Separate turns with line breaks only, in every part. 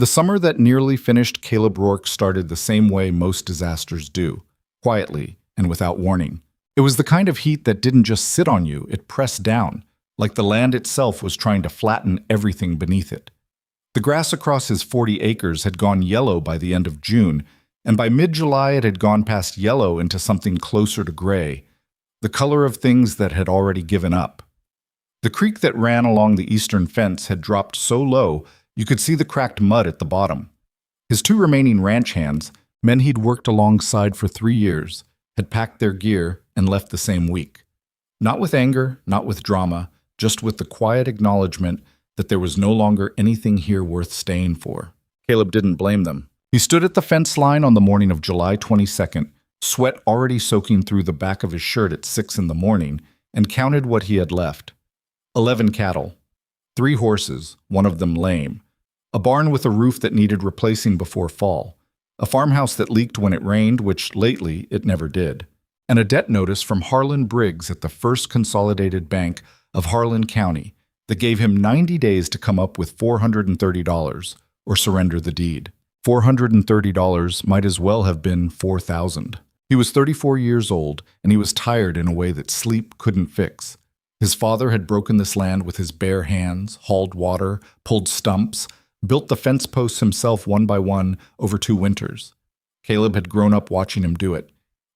The summer that nearly finished Caleb Rourke started the same way most disasters do, quietly and without warning. It was the kind of heat that didn't just sit on you, it pressed down, like the land itself was trying to flatten everything beneath it. The grass across his 40 acres had gone yellow by the end of June, and by mid-July it had gone past yellow into something closer to gray, the color of things that had already given up. The creek that ran along the eastern fence had dropped so low you could see the cracked mud at the bottom. His two remaining ranch hands, men he'd worked alongside for 3 years, had packed their gear and left the same week. Not with anger, not with drama, just with the quiet acknowledgement that there was no longer anything here worth staying for. Caleb didn't blame them. He stood at the fence line on the morning of July 22nd, sweat already soaking through the back of his shirt at 6 in the morning, and counted what he had left. 11 cattle. 3 horses, one of them lame. A barn with a roof that needed replacing before fall. A farmhouse that leaked when it rained, which lately it never did. And a debt notice from Harlan Briggs at the First Consolidated Bank of Harlan County that gave him 90 days to come up with $430 or surrender the deed. $430 might as well have been $4,000. He was 34 years old, and he was tired in a way that sleep couldn't fix. His father had broken this land with his bare hands, hauled water, pulled stumps, built the fence posts himself one by one over 2 winters. Caleb had grown up watching him do it,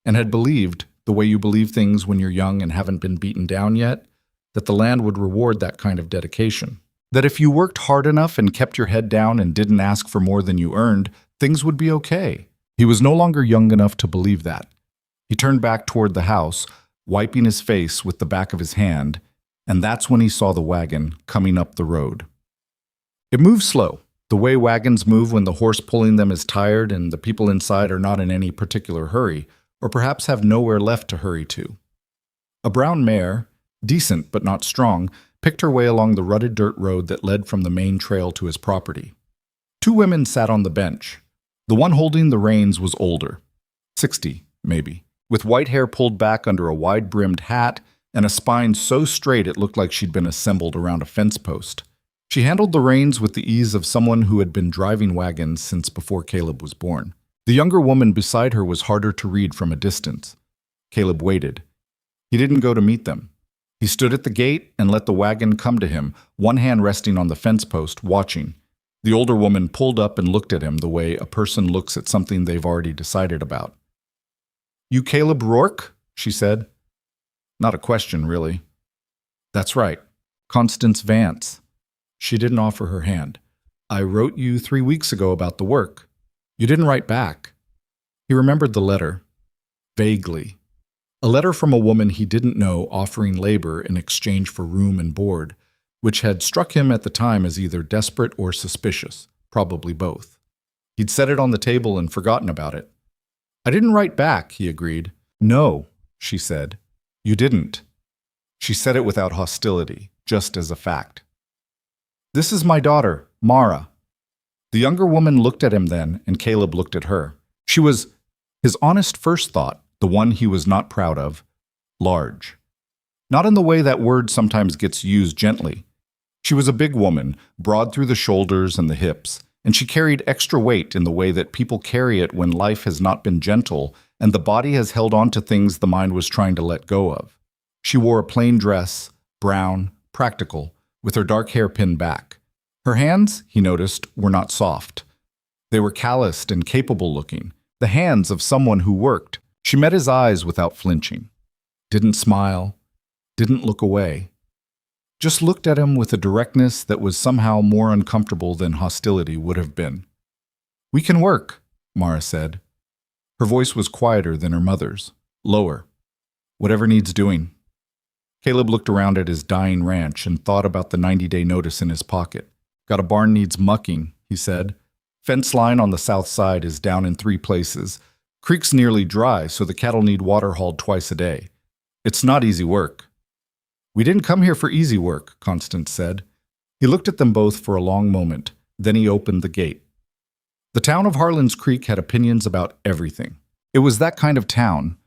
and had believed, the way you believe things when you're young and haven't been beaten down yet, that the land would reward that kind of dedication. That if you worked hard enough and kept your head down and didn't ask for more than you earned, things would be okay. He was no longer young enough to believe that. He turned back toward the house, wiping his face with the back of his hand, and that's when he saw the wagon coming up the road. It moved slow, the way wagons move when the horse pulling them is tired and the people inside are not in any particular hurry, or perhaps have nowhere left to hurry to. A brown mare, decent but not strong, picked her way along the rutted dirt road that led from the main trail to his property. 2 women sat on the bench. The one holding the reins was older, 60 maybe, with white hair pulled back under a wide-brimmed hat and a spine so straight it looked like she'd been assembled around a fence post. She handled the reins with the ease of someone who had been driving wagons since before Caleb was born. The younger woman beside her was harder to read from a distance. Caleb waited. He didn't go to meet them. He stood at the gate and let the wagon come to him, one hand resting on the fence post, watching. The older woman pulled up and looked at him the way a person looks at something they've already decided about. "You Caleb Rourke?" she said. Not a question, really. "That's right. Constance Vance." She didn't offer her hand. "I wrote you 3 weeks ago about the work. You didn't write back." He remembered the letter. Vaguely. A letter from a woman he didn't know offering labor in exchange for room and board, which had struck him at the time as either desperate or suspicious, probably both. He'd set it on the table and forgotten about it. "I didn't write back," he agreed. "No," she said. "You didn't." She said it without hostility, just as a fact. "This is my daughter, Mara." The younger woman looked at him then, and Caleb looked at her. She was, his honest first thought, the one he was not proud of, large. Not in the way that word sometimes gets used gently. She was a big woman, broad through the shoulders and the hips, and she carried extra weight in the way that people carry it when life has not been gentle and the body has held on to things the mind was trying to let go of. She wore a plain dress, brown, practical, with her dark hair pinned back. Her hands, he noticed, were not soft. They were calloused and capable-looking, the hands of someone who worked. She met his eyes without flinching. Didn't smile, didn't look away. Just looked at him with a directness that was somehow more uncomfortable than hostility would have been. "We can work," Mara said. Her voice was quieter than her mother's, lower. "Whatever needs doing." Caleb looked around at his dying ranch and thought about the 90-day notice in his pocket. "Got a barn needs mucking," he said. "Fence line on the south side is down in 3 places. Creek's nearly dry, so the cattle need water hauled twice a day. It's not easy work." "We didn't come here for easy work," Constance said. He looked at them both for a long moment, then he opened the gate. The town of Harlan's Creek had opinions about everything. It was that kind of town,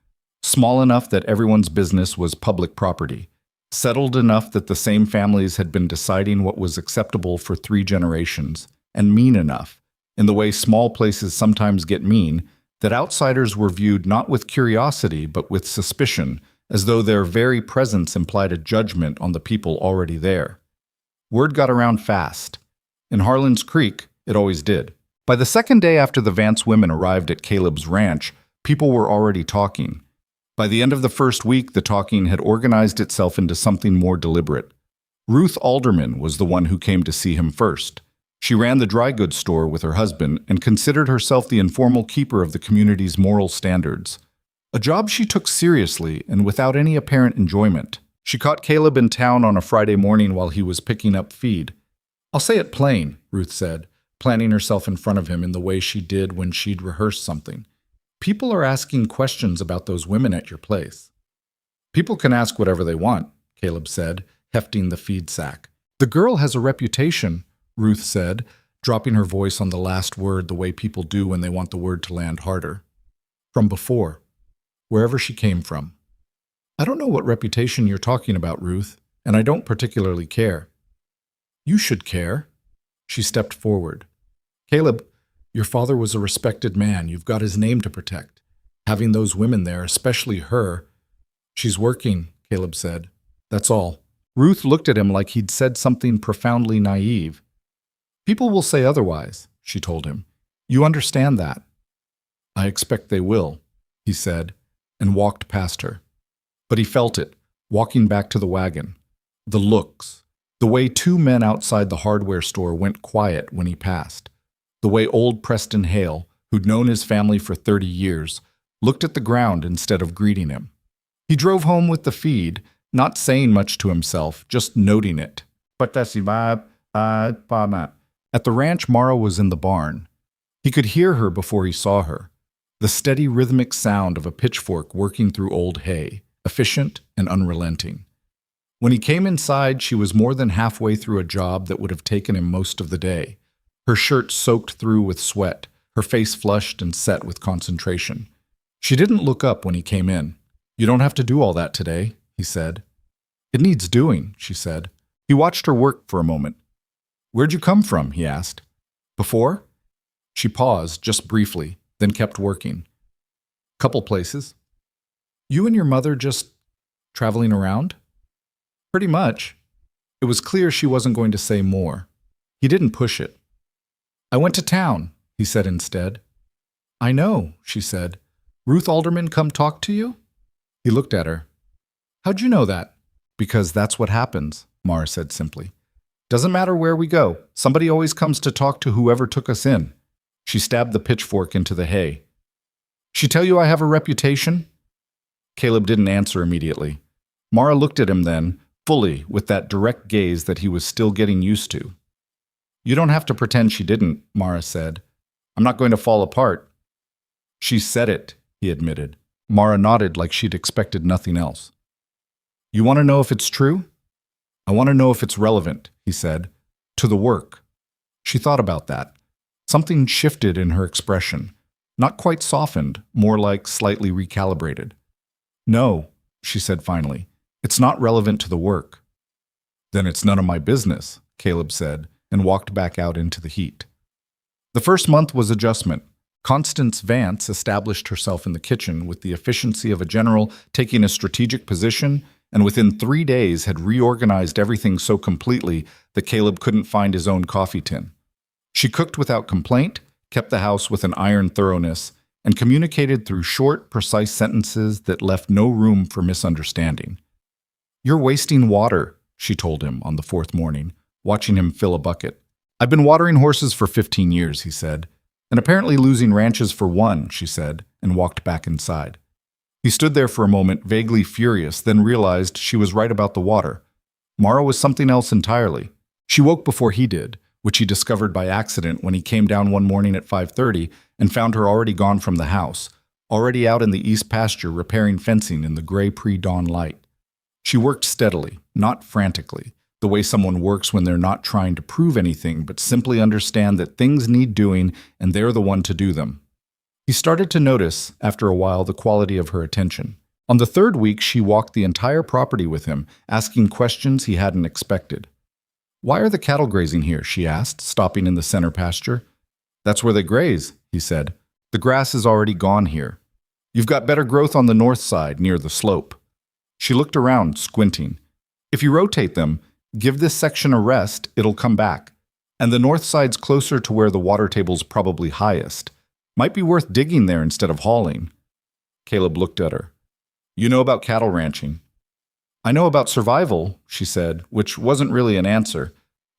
small enough that everyone's business was public property, settled enough that the same families had been deciding what was acceptable for 3 generations, and mean enough in the way small places sometimes get mean, that outsiders were viewed not with curiosity but with suspicion, as though their very presence implied a judgment on the people already there. Word got around fast. In Harlan's Creek, it always did. By the second day after the Vance women arrived at Caleb's ranch, people were already talking. By the end of the first week, the talking had organized itself into something more deliberate. Ruth Alderman was the one who came to see him first. She ran the dry goods store with her husband and considered herself the informal keeper of the community's moral standards. A job she took seriously and without any apparent enjoyment. She caught Caleb in town on a Friday morning while he was picking up feed. "I'll say it plain," Ruth said, planting herself in front of him in the way she did when she'd rehearsed something. "People are asking questions about those women at your place." "People can ask whatever they want," Caleb said, hefting the feed sack. "The girl has a reputation," Ruth said, dropping her voice on the last word the way people do when they want the word to land harder. "From before, wherever she came from." "I don't know what reputation you're talking about, Ruth, and I don't particularly care." "You should care." She stepped forward. "Caleb, your father was a respected man. You've got his name to protect. Having those women there, especially her—" "She's working," Caleb said. "That's all." Ruth looked at him like he'd said something profoundly naive. "People will say otherwise," she told him. "You understand that." "I expect they will," he said, and walked past her. But he felt it, walking back to the wagon. The looks. The way two men outside the hardware store went quiet when he passed. The way old Preston Hale, who'd known his family for 30 years, looked at the ground instead of greeting him. He drove home with the feed, not saying much to himself, just noting it. At the ranch, Mara was in the barn. He could hear her before he saw her. The steady rhythmic sound of a pitchfork working through old hay, efficient and unrelenting. When he came inside, she was more than halfway through a job that would have taken him most of the day. Her shirt soaked through with sweat, her face flushed and set with concentration. She didn't look up when he came in. "You don't have to do all that today," he said. "It needs doing," she said. He watched her work for a moment. "Where'd you come from?" he asked. "Before?" She paused, just briefly, then kept working. "Couple places." "You and your mother just traveling around?" "Pretty much." It was clear she wasn't going to say more. He didn't push it. "I went to town," he said instead. "I know," she said. "Ruth Alderman come talk to you?" He looked at her. "How'd you know that?" "Because that's what happens," Mara said simply. "Doesn't matter where we go. Somebody always comes to talk to whoever took us in." She stabbed the pitchfork into the hay. "She tell you I have a reputation?" Caleb didn't answer immediately. Mara looked at him then, fully, with that direct gaze that he was still getting used to. "You don't have to pretend she didn't," Mara said. "I'm not going to fall apart." "She said it," he admitted. Mara nodded like she'd expected nothing else. "You want to know if it's true?" "I want to know if it's relevant," he said, "to the work." She thought about that. Something shifted in her expression. Not quite softened, more like slightly recalibrated. "No," she said finally. "It's not relevant to the work." "Then it's none of my business," Caleb said, and walked back out into the heat. The first month was adjustment. Constance Vance established herself in the kitchen with the efficiency of a general taking a strategic position, and within 3 days had reorganized everything so completely that Caleb couldn't find his own coffee tin. She cooked without complaint, kept the house with an iron thoroughness, and communicated through short, precise sentences that left no room for misunderstanding. "You're wasting water," she told him on the 4th morning, watching him fill a bucket. "I've been watering horses for 15 years, he said. "And apparently losing ranches for one," she said, and walked back inside. He stood there for a moment, vaguely furious, then realized she was right about the water. Mara was something else entirely. She woke before he did, which he discovered by accident when he came down one morning at 5:30 and found her already gone from the house, already out in the east pasture repairing fencing in the gray pre-dawn light. She worked steadily, not frantically, the way someone works when they're not trying to prove anything but simply understand that things need doing and they're the one to do them. He started to notice, after a while, the quality of her attention. On the 3rd week, she walked the entire property with him, asking questions he hadn't expected. "Why are the cattle grazing here?" she asked, stopping in the center pasture. That's where they graze, he said. The grass is already gone here. You've got better growth on the north side, near the slope. She looked around, squinting. If you rotate them, give this section a rest, it'll come back. And the north side's closer to where the water table's probably highest. Might be worth digging there instead of hauling. Caleb looked at her. You know about cattle ranching. I know about survival, she said, which wasn't really an answer.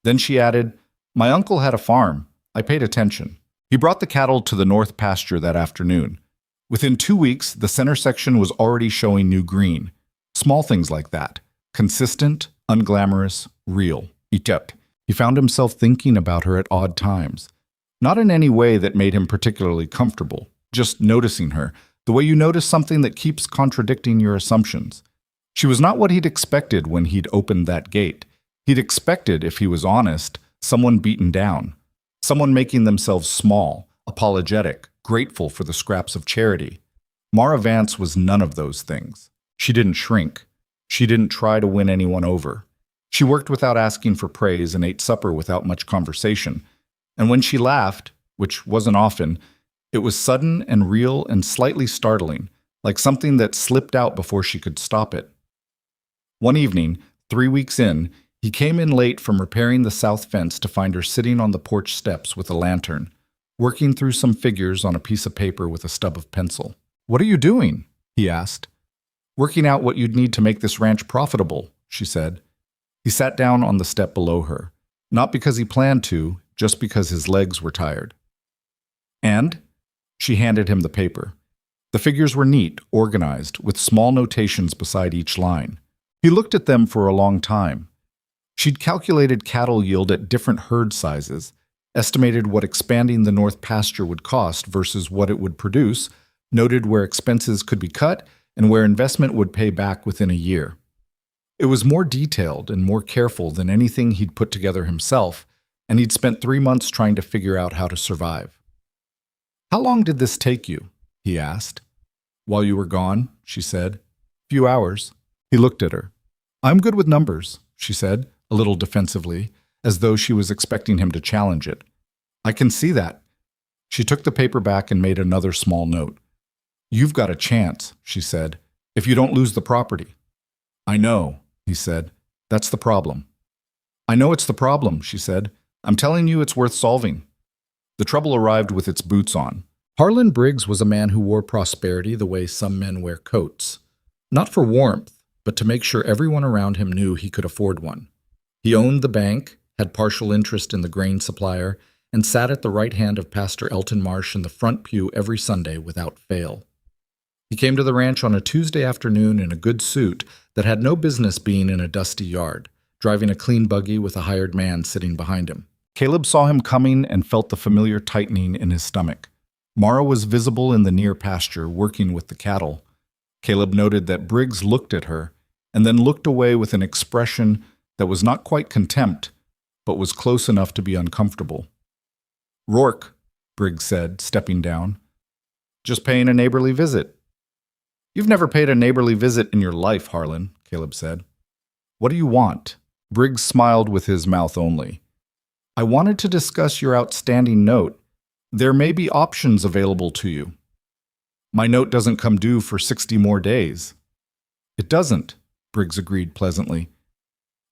Then she added, my uncle had a farm. I paid attention. He brought the cattle to the north pasture that afternoon. Within 2 weeks, the center section was already showing new green. Small things like that. Consistent, unglamorous, real. He found himself thinking about her at odd times. Not in any way that made him particularly comfortable, just noticing her, the way you notice something that keeps contradicting your assumptions. She was not what he'd expected when he'd opened that gate. He'd expected, if he was honest, someone beaten down. Someone making themselves small, apologetic, grateful for the scraps of charity. Mara Vance was none of those things. She didn't shrink. She didn't try to win anyone over. She worked without asking for praise and ate supper without much conversation. And when she laughed, which wasn't often, it was sudden and real and slightly startling, like something that slipped out before she could stop it. One evening, 3 weeks in, he came in late from repairing the south fence to find her sitting on the porch steps with a lantern, working through some figures on a piece of paper with a stub of pencil. What are you doing? He asked. Working out what you'd need to make this ranch profitable, she said. He sat down on the step below her, not because he planned to, just because his legs were tired. And? She handed him the paper. The figures were neat, organized, with small notations beside each line. He looked at them for a long time. She'd calculated cattle yield at different herd sizes, estimated what expanding the north pasture would cost versus what it would produce, noted where expenses could be cut, and where investment would pay back within a year. It was more detailed and more careful than anything he'd put together himself, and he'd spent 3 months trying to figure out how to survive. How long did this take you? He asked. While you were gone, she said. Few hours. He looked at her. I'm good with numbers, she said, a little defensively, as though she was expecting him to challenge it. I can see that. She took the paper back and made another small note. You've got a chance, she said, if you don't lose the property. I know, he said. That's the problem. I know it's the problem, she said. I'm telling you it's worth solving. The trouble arrived with its boots on. Harlan Briggs was a man who wore prosperity the way some men wear coats. Not for warmth, but to make sure everyone around him knew he could afford one. He owned the bank, had partial interest in the grain supplier, and sat at the right hand of Pastor Elton Marsh in the front pew every Sunday without fail. He came to the ranch on a Tuesday afternoon in a good suit that had no business being in a dusty yard, driving a clean buggy with a hired man sitting behind him. Caleb saw him coming and felt the familiar tightening in his stomach. Mara was visible in the near pasture, working with the cattle. Caleb noted that Briggs looked at her, and then looked away with an expression that was not quite contempt, but was close enough to be uncomfortable. Rourke, Briggs said, stepping down. Just paying a neighborly visit. You've never paid a neighborly visit in your life, Harlan, Caleb said. What do you want? Briggs smiled with his mouth only. I wanted to discuss your outstanding note. There may be options available to you. My note doesn't come due for 60 more days. It doesn't, Briggs agreed pleasantly.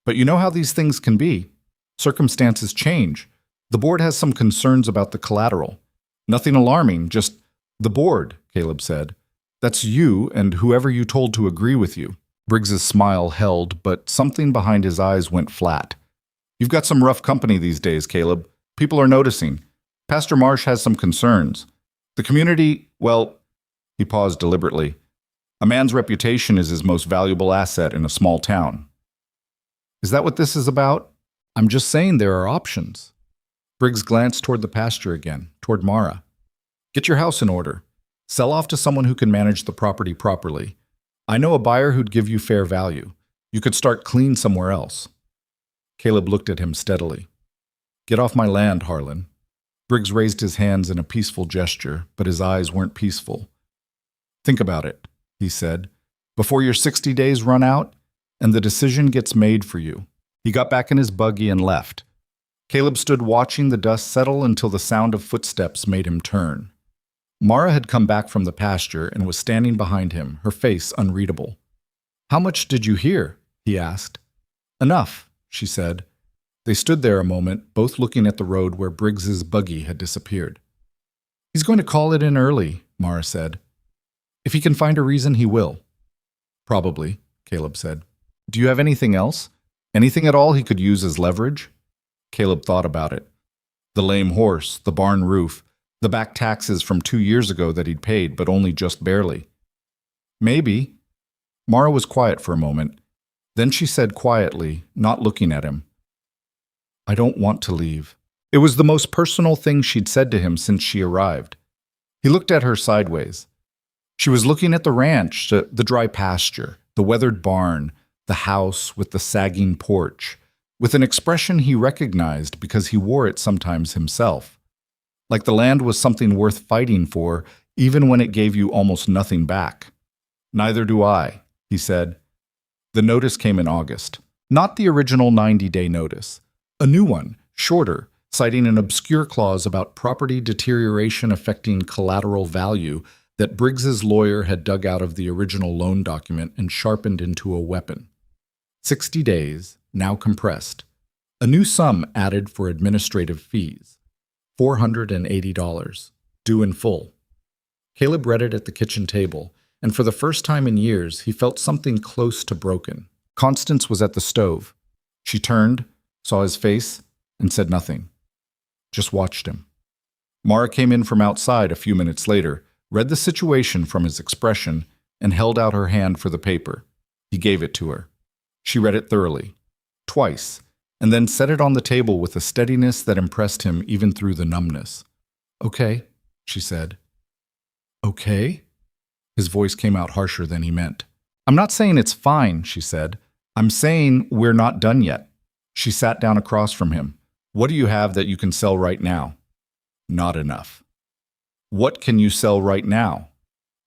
But you know how these things can be. Circumstances change. The board has some concerns about the collateral. Nothing alarming, just the board, Caleb said. That's you and whoever you told to agree with you. Briggs's smile held, but something behind his eyes went flat. You've got some rough company these days, Caleb. People are noticing. Pastor Marsh has some concerns. The community, well, he paused deliberately. A man's reputation is his most valuable asset in a small town. Is that what this is about? I'm just saying there are options. Briggs glanced toward the pasture again, toward Mara. Get your house in order. Sell off to someone who can manage the property properly. I know a buyer who'd give you fair value. You could start clean somewhere else. Caleb looked at him steadily. Get off my land, Harlan. Briggs raised his hands in a peaceful gesture, but his eyes weren't peaceful. Think about it, he said, before your 60 days run out, and the decision gets made for you. He got back in his buggy and left. Caleb stood watching the dust settle until the sound of footsteps made him turn. Mara had come back from the pasture and was standing behind him, her face unreadable. "How much did you hear?" he asked. "Enough," she said. They stood there a moment, both looking at the road where Briggs's buggy had disappeared. "He's going to call it in early," Mara said. "If he can find a reason, he will." "Probably," Caleb said. "Do you have anything else? Anything at all he could use as leverage?" Caleb thought about it. The lame horse, the barn roof, the back taxes from 2 years ago that he'd paid, but only just barely. "Maybe." Mara was quiet for a moment. Then she said quietly, not looking at him, "I don't want to leave." It was the most personal thing she'd said to him since she arrived. He looked at her sideways. She was looking at the ranch, the dry pasture, the weathered barn, the house with the sagging porch, with an expression he recognized because he wore it sometimes himself. Like the land was something worth fighting for, even when it gave you almost nothing back. "Neither do I," he said. The notice came in August. Not the original 90-day notice. A new one, shorter, citing an obscure clause about property deterioration affecting collateral value that Briggs's lawyer had dug out of the original loan document and sharpened into a weapon. 60 days, now compressed. A new sum added for administrative fees. $480, due in full. Caleb read it at the kitchen table, and for the first time in years, he felt something close to broken. Constance was at the stove. She turned, saw his face, and said nothing. Just watched him. Mara came in from outside a few minutes later, read the situation from his expression, and held out her hand for the paper. He gave it to her. She read it thoroughly, twice, and then set it on the table with a steadiness that impressed him even through the numbness. "Okay," she said. "Okay?" His voice came out harsher than he meant. "I'm not saying it's fine," she said. "I'm saying we're not done yet." She sat down across from him. "What do you have that you can sell right now?" "Not enough." "What can you sell right now?"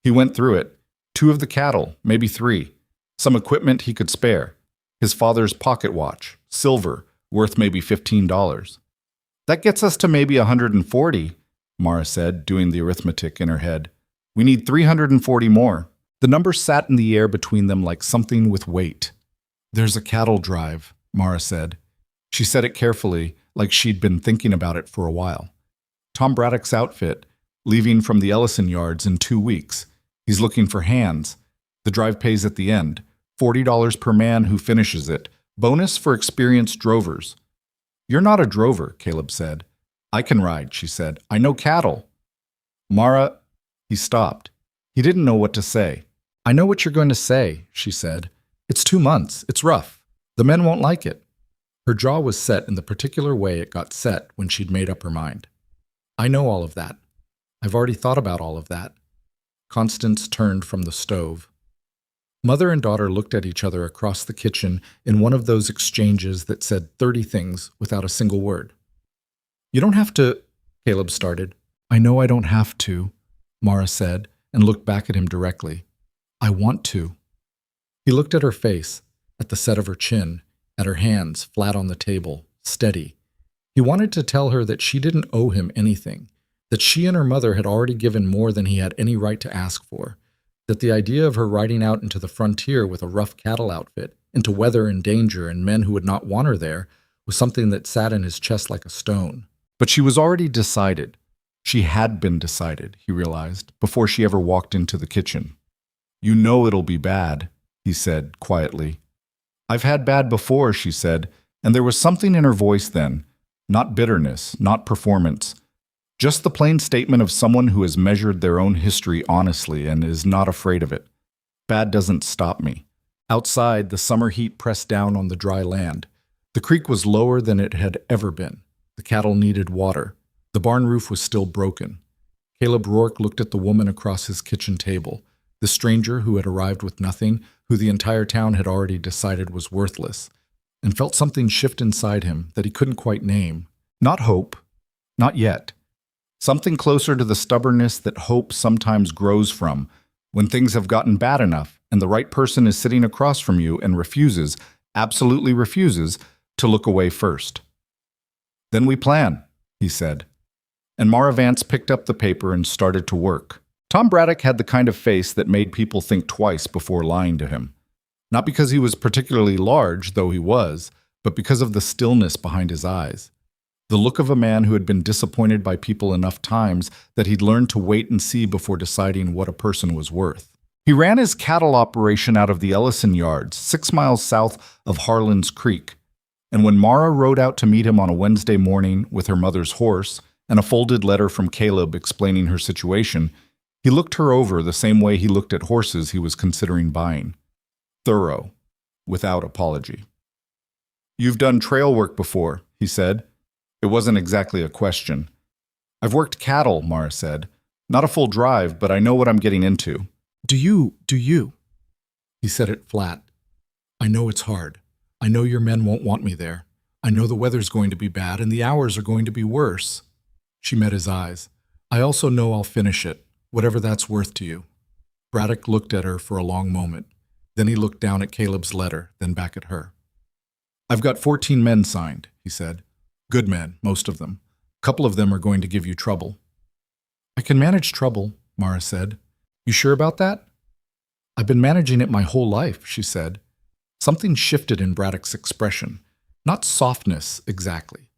He went through it. 2 of the cattle, maybe 3. Some equipment he could spare. His father's pocket watch, silver, worth maybe $15. "That gets us to maybe 140, Mara said, doing the arithmetic in her head. "We need 340 more. The number sat in the air between them like something with weight. "There's a cattle drive," Mara said. She said it carefully, like she'd been thinking about it for a while. "Tom Braddock's outfit, leaving from the Ellison yards in 2 weeks. He's looking for hands. The drive pays at the end. $40 per man who finishes it. Bonus for experienced drovers." "You're not a drover," Caleb said. "I can ride," she said. "I know cattle." "Mara..." He stopped. He didn't know what to say. "I know what you're going to say," she said. "It's 2 months. It's rough. The men won't like it." Her jaw was set in the particular way it got set when she'd made up her mind. "I know all of that. I've already thought about all of that." Constance turned from the stove. Mother and daughter looked at each other across the kitchen in one of those exchanges that said 30 things without a single word. "You don't have to," Caleb started. "I know I don't have to," Mara said, and looked back at him directly. "I want to." He looked at her face, at the set of her chin, at her hands flat on the table, steady. He wanted to tell her that she didn't owe him anything, that she and her mother had already given more than he had any right to ask for, that the idea of her riding out into the frontier with a rough cattle outfit, into weather and danger and men who would not want her there, was something that sat in his chest like a stone. But she was already decided. She had been decided, he realized, before she ever walked into the kitchen. "You know it'll be bad," he said quietly. "I've had bad before," she said, and there was something in her voice then, not bitterness, not performance, just the plain statement of someone who has measured their own history honestly and is not afraid of it. "Bad doesn't stop me." Outside, the summer heat pressed down on the dry land. The creek was lower than it had ever been. The cattle needed water. The barn roof was still broken. Caleb Rourke looked at the woman across his kitchen table, the stranger who had arrived with nothing, who the entire town had already decided was worthless, and felt something shift inside him that he couldn't quite name. Not hope. Not yet. Something closer to the stubbornness that hope sometimes grows from, when things have gotten bad enough and the right person is sitting across from you and refuses, absolutely refuses, to look away first. Then we plan, he said. And Mara Vance picked up the paper and started to work. Tom Braddock had the kind of face that made people think twice before lying to him. Not because he was particularly large, though he was, but because of the stillness behind his eyes. The look of a man who had been disappointed by people enough times that he'd learned to wait and see before deciding what a person was worth. He ran his cattle operation out of the Ellison Yards, 6 miles south of Harlan's Creek. And when Mara rode out to meet him on a Wednesday morning with her mother's horse and a folded letter from Caleb explaining her situation, he looked her over the same way he looked at horses he was considering buying. Thorough, without apology. "You've done trail work before," he said. It wasn't exactly a question. "I've worked cattle," Mara said. "Not a full drive, but I know what I'm getting into."
Do you? He said it flat. "I know it's hard. I know your men won't want me there. I know the weather's going to be bad and the hours are going to be worse." She met his eyes. "I also know I'll finish it, whatever that's worth to you." Braddock looked at her for a long moment. Then he looked down at Caleb's letter, then back at her. "I've got 14 men signed," he said. "Good men, most of them. A couple of them are going to give you trouble." "I can manage trouble," Mara said. "You sure about that?" "I've been managing it my whole life," she said. Something shifted in Braddock's expression. Not softness, exactly.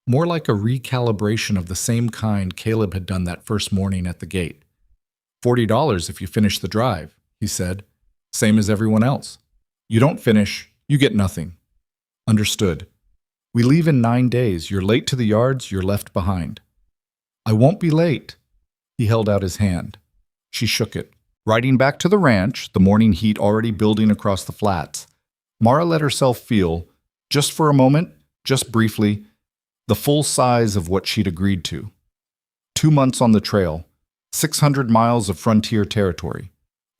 More like a recalibration of the same kind Caleb had done that first morning at the gate. $40 if you finish the drive," he said. "Same as everyone else. You don't finish, you get nothing." "Understood. We leave in 9 days. You're late to the yards, you're left behind." "I won't be late." He held out his hand. She shook it. Riding back to the ranch, the morning heat already building across the flats, Mara let herself feel, just for a moment, just briefly, the full size of what she'd agreed to. 2 months on the trail, 600 miles of frontier territory,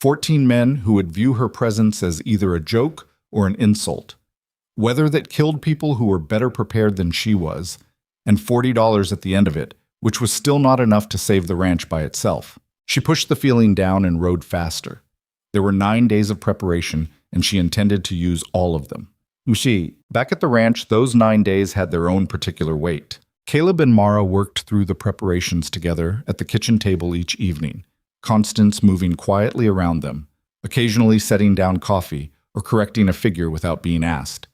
14 men who would view her presence as either a joke or an insult, weather that killed people who were better prepared than she was, and $40 at the end of it, which was still not enough to save the ranch by itself. She pushed the feeling down and rode faster. There were 9 days of preparation, and she intended to use all of them. Back at the ranch, those 9 days had their own particular weight. Caleb and Mara worked through the preparations together at the kitchen table each evening, Constance moving quietly around them, occasionally setting down coffee or correcting a figure without being asked.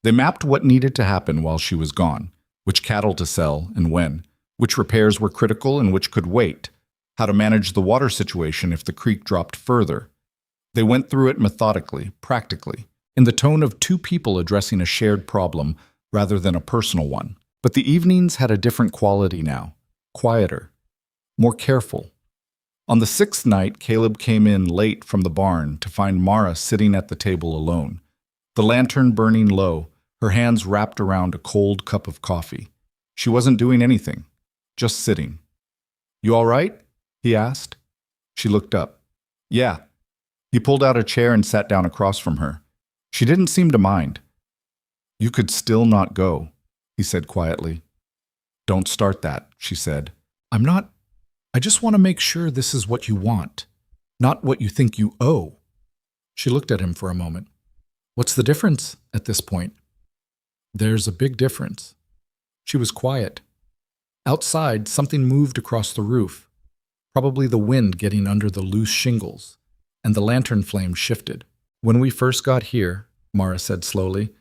They mapped what needed to happen while she was gone, which cattle to sell and when, which repairs were critical and which could wait, how to manage the water situation if the creek dropped further. They went through it methodically, practically, in the tone of two people addressing a shared problem rather than a personal one. But the evenings had a different quality now, quieter, more careful. On the 6th night, Caleb came in late from the barn to find Mara sitting at the table alone, the lantern burning low, her hands wrapped around a cold cup of coffee. She wasn't doing anything, just sitting. "You all right?" he asked. She looked up. "Yeah." He pulled out a chair and sat down across from her. She didn't seem to mind. "You could still not go," he said quietly. "Don't start that," she said. I just want to make sure this is what you want, not what you think you owe." She looked at him for a moment. "What's the difference at this point?" "There's a big difference." She was quiet. Outside, something moved across the roof, probably the wind getting under the loose shingles, and the lantern flame shifted. "When we first got here," Mara said slowly,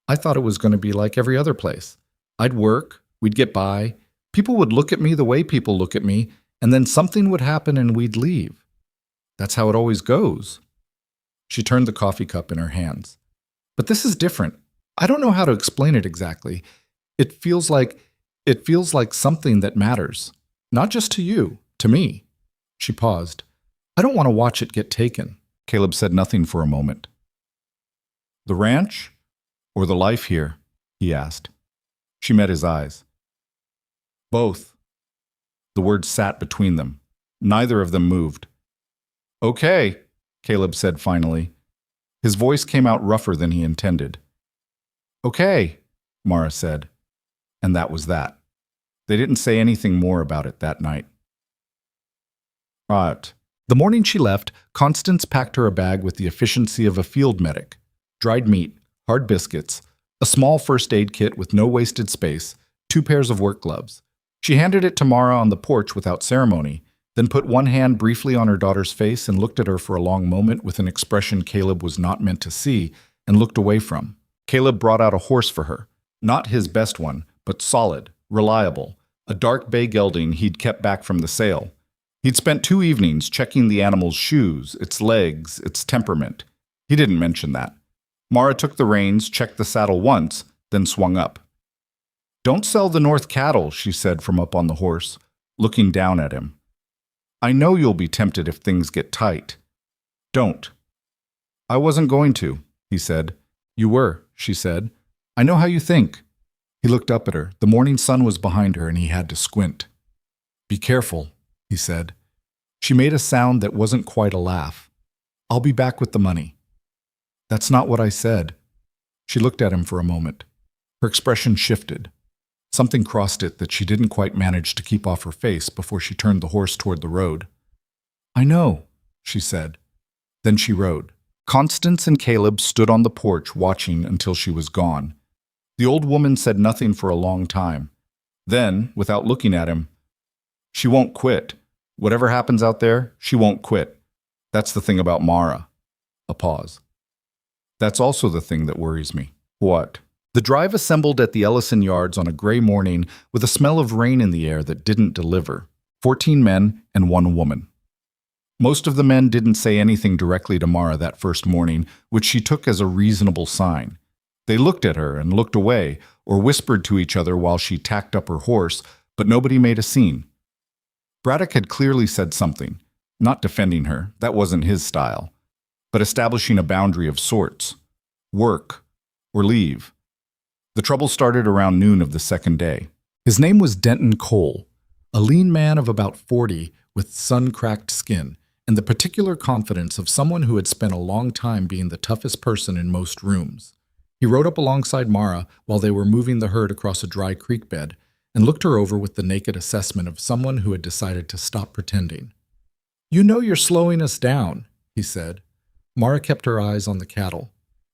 "I thought it was going to be like every other place. I'd work, we'd get by, people would look at me the way people look at me, and then something would happen and we'd leave. That's how it always goes." She turned the coffee cup in her hands. "But this is different. I don't know how to explain it exactly. It feels like something that matters. Not just to you, to me." She paused. "I don't want to watch it get taken." Caleb said nothing for a moment. "The ranch or the life here?" he asked. She met his eyes. "Both." The words sat between them. Neither of them moved. "Okay," Caleb said finally. His voice came out rougher than he intended. "Okay," Mara said. And that was that. They didn't say anything more about it that night. Right. The morning she left, Constance packed her a bag with the efficiency of a field medic. Dried meat, hard biscuits, a small first aid kit with no wasted space,
2 pairs of work gloves. She handed it to Mara on the porch without ceremony, then put one hand briefly on her daughter's face and looked at her for a long moment with an expression Caleb was not meant to see and looked away from. Caleb brought out a horse for her. Not his best one, but solid, reliable, a dark bay gelding he'd kept back from the sale. He'd spent 2 evenings checking the animal's shoes, its legs, its temperament. He didn't mention that. Mara took the reins, checked the saddle once, then swung up. "Don't sell the North cattle," she said from up on the horse, looking down at him. "I know you'll be tempted if things get tight. Don't." "I wasn't going to," he said. "You were," she said. "I know how you think." He looked up at her. The morning sun was behind her and he had to squint. "Be careful," he said. She made a sound that wasn't quite a laugh. "I'll be back with the money." "That's not what I said." She looked at him for a moment. Her expression shifted. Something crossed it that she didn't quite manage to keep off her face before she turned the horse toward the road. "I know," she said. Then she rode. Constance and Caleb stood on the porch watching until she was gone. The old woman said nothing for a long time. Then, without looking at him, "She won't quit. Whatever happens out there, she won't quit. That's the thing about Mara." A pause. "That's also the thing that worries me." "What?" The drive assembled at the Ellison Yards on a gray morning with a smell of rain in the air that didn't deliver. 14 men and 1 woman. Most of the men didn't say anything directly to Mara that first morning, which she took as a reasonable sign. They looked at her and looked away, or whispered to each other while she tacked up her horse, but nobody made a scene. Braddock had clearly said something, not defending her, that wasn't his style, but establishing a boundary of sorts. Work or leave. The trouble started around noon of the second day. His name was Denton Cole, a lean man of about 40 with sun-cracked skin, and the particular confidence of someone who had spent a long time being the toughest person in most rooms. He rode up alongside Mara while they were moving the herd across a dry creek bed and looked her over with the naked assessment of someone who had decided to stop pretending. "You know you're slowing us down," he said. Mara kept her eyes on the cattle.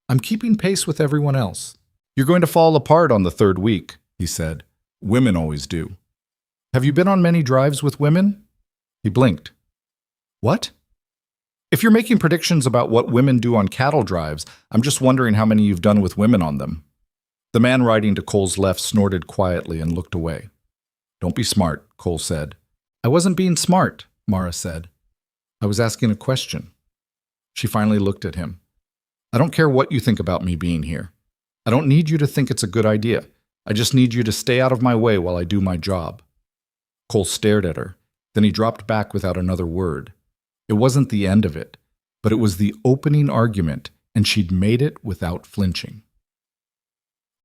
"I'm keeping pace with everyone else." "You're going to fall apart on the 3rd week," he said. "Women always do." "Have you been on many drives with women?" He blinked. "What?" "If you're making predictions about what women do on cattle drives, I'm just wondering how many you've done with women on them." The man riding to Cole's left snorted quietly and looked away. "Don't be smart," Cole said. "I wasn't being smart," Mara said. "I was asking a question." She finally looked at him. "I don't care what you think about me being here. I don't need you to think it's a good idea. I just need you to stay out of my way while I do my job." Cole stared at her. Then he dropped back without another word. It wasn't the end of it, but it was the opening argument, and she'd made it without flinching.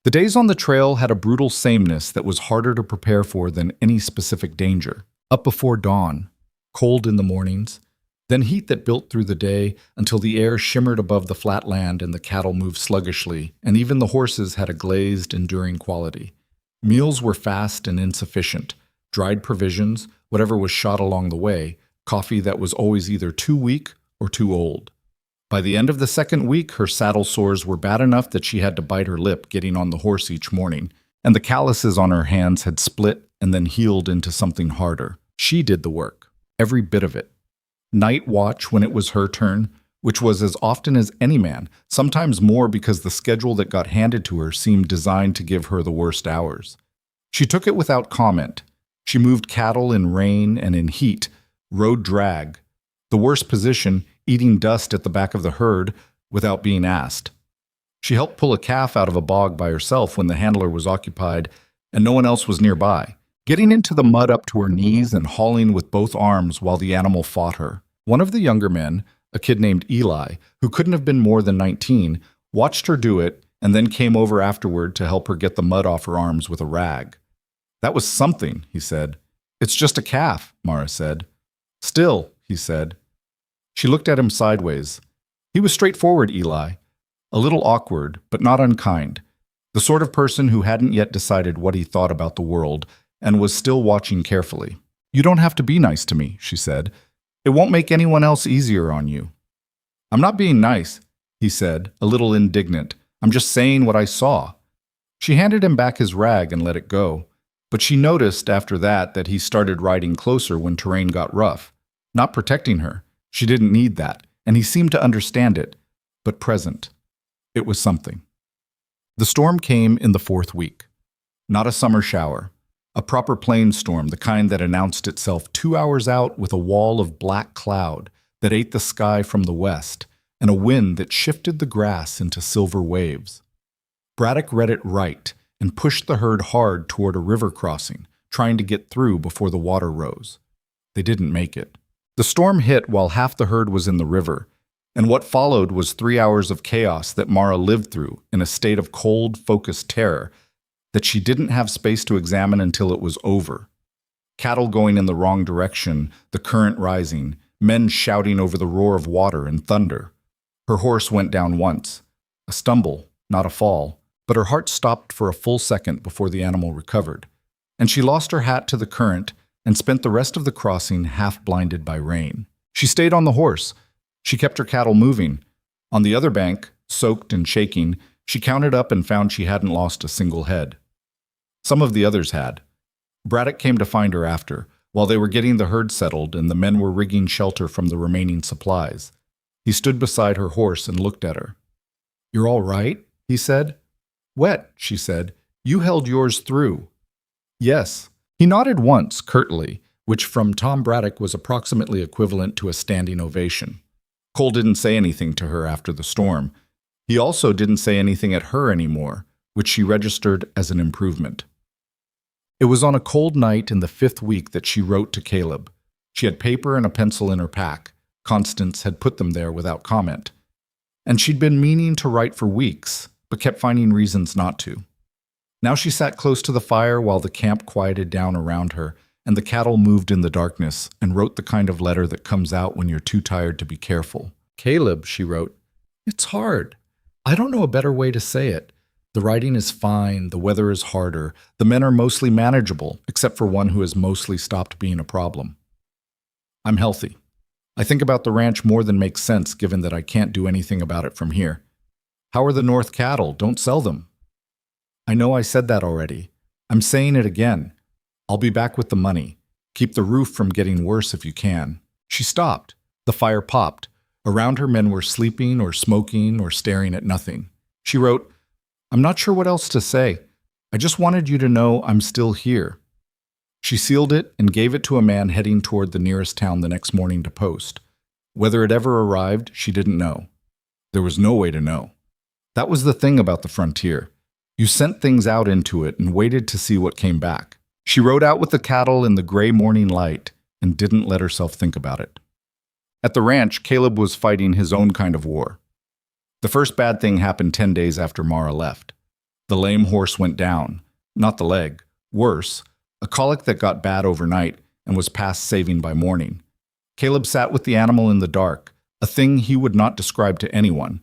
The days on the trail had a brutal sameness that was harder to prepare for than any specific danger. Up before dawn, cold in the mornings, then heat that built through the day until the air shimmered above the flat land and the cattle moved sluggishly, and even the horses had a glazed, enduring quality. Meals were fast and insufficient. Dried provisions, whatever was shot along the way, coffee that was always either too weak or too old. By the end of the 2nd week, her saddle sores were bad enough that she had to bite her lip getting on the horse each morning, and the calluses on her hands had split and then healed into something harder. She did the work, every bit of it. Night watch when it was her turn, which was as often as any man, sometimes more because the schedule that got handed to her seemed designed to give her the worst hours. She took it without comment. She moved cattle in rain and in heat, rode drag, the worst position, eating dust at the back of the herd without being asked. She helped pull a calf out of a bog by herself when the handler was occupied and no one else was nearby, getting into the mud up to her knees and hauling with both arms while the animal fought her. One of the younger men, a kid named Eli, who couldn't have been more than 19, watched her do it and then came over afterward to help her get the mud off her arms with a rag. "That was something," he said. "It's just a calf," Mara said. "Still," he said. She looked at him sideways. He was straightforward, Eli. A little awkward, but not unkind. The sort of person who hadn't yet decided what he thought about the world and was still watching carefully. "You don't have to be nice to me," she said. "It won't make anyone else easier on you." "I'm not being nice," he said, a little indignant. "I'm just saying what I saw." She handed him back his rag and let it go. But she noticed after that he started riding closer when terrain got rough. Not protecting her. She didn't need that, and he seemed to understand it. But present. It was something. The storm came in the fourth week. Not a summer shower. A proper plain storm, the kind that announced itself 2 hours out with a wall of black cloud that ate the sky from the west and a wind that shifted the grass into silver waves. Braddock read it right and pushed the herd hard toward a river crossing, trying to get through before the water rose. They didn't make it. The storm hit while half the herd was in the river, and what followed was 3 hours of chaos that Mara lived through in a state of cold, focused terror that she didn't have space to examine until it was over. Cattle going in the wrong direction, the current rising, men shouting over the roar of water and thunder. Her horse went down once. A stumble, not a fall, but her heart stopped for a full second before the animal recovered, and she lost her hat to the current and spent the rest of the crossing half blinded by rain. She stayed on the horse. She kept her cattle moving. On the other bank, soaked and shaking, she counted up and found she hadn't lost a single head. Some of the others had. Braddock came to find her after, while they were getting the herd settled and the men were rigging shelter from the remaining supplies. He stood beside her horse and looked at her. "You're all right?" he said. "Wet," she said. "You held yours through." "Yes." He nodded once, curtly, which from Tom Braddock was approximately equivalent to a standing ovation. Cole didn't say anything to her after the storm. He also didn't say anything at her anymore, which she registered as an improvement. It was on a cold night in the 5th week that she wrote to Caleb. She had paper and a pencil in her pack. Constance had put them there without comment. And she'd been meaning to write for weeks, but kept finding reasons not to. Now she sat close to the fire while the camp quieted down around her, and the cattle moved in the darkness, and wrote the kind of letter that comes out when you're too tired to be careful. "Caleb," she wrote, "it's hard. I don't know a better way to say it. The writing is fine, the weather is harder, the men are mostly manageable, except for one who has mostly stopped being a problem. I'm healthy. I think about the ranch more than makes sense given that I can't do anything about it from here. How are the North cattle? Don't sell them." "I know I said that already. I'm saying it again. I'll be back with the money. Keep the roof from getting worse if you can." She stopped. The fire popped. Around her, men were sleeping or smoking or staring at nothing. She wrote, "I'm not sure what else to say. I just wanted you to know I'm still here." She sealed it and gave it to a man heading toward the nearest town the next morning to post. Whether it ever arrived, she didn't know. There was no way to know. That was the thing about the frontier. You sent things out into it and waited to see what came back. She rode out with the cattle in the gray morning light and didn't let herself think about it. At the ranch, Caleb was fighting his own kind of war. The first bad thing happened 10 days after Mara left. The lame horse went down. Not the leg. Worse, a colic that got bad overnight and was past saving by morning. Caleb sat with the animal in the dark, a thing he would not describe to anyone,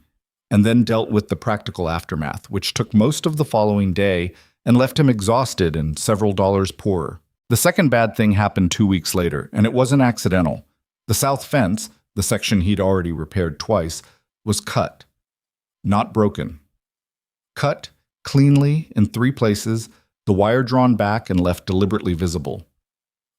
and then dealt with the practical aftermath, which took most of the following day and left him exhausted and several dollars poorer. The second bad thing happened 2 weeks later, and it wasn't accidental. The south fence, the section he'd already repaired twice, was cut. Not broken. Cut cleanly in 3 places, the wire drawn back and left deliberately visible.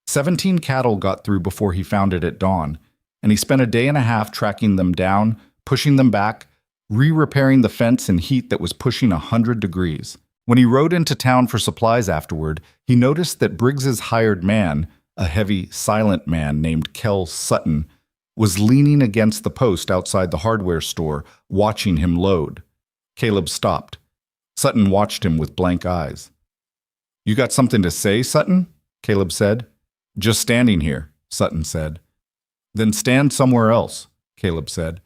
17 cattle got through before he found it at dawn, and he spent a day and a half tracking them down, pushing them back, re-repairing the fence in heat that was pushing 100 degrees. When he rode into town for supplies afterward, he noticed that Briggs's hired man, a heavy, silent man named Kell Sutton, was leaning against the post outside the hardware store, watching him load. Caleb stopped. Sutton watched him with blank eyes. "You got something to say, Sutton?" Caleb said. "Just standing here," Sutton said. "Then stand somewhere else," Caleb said.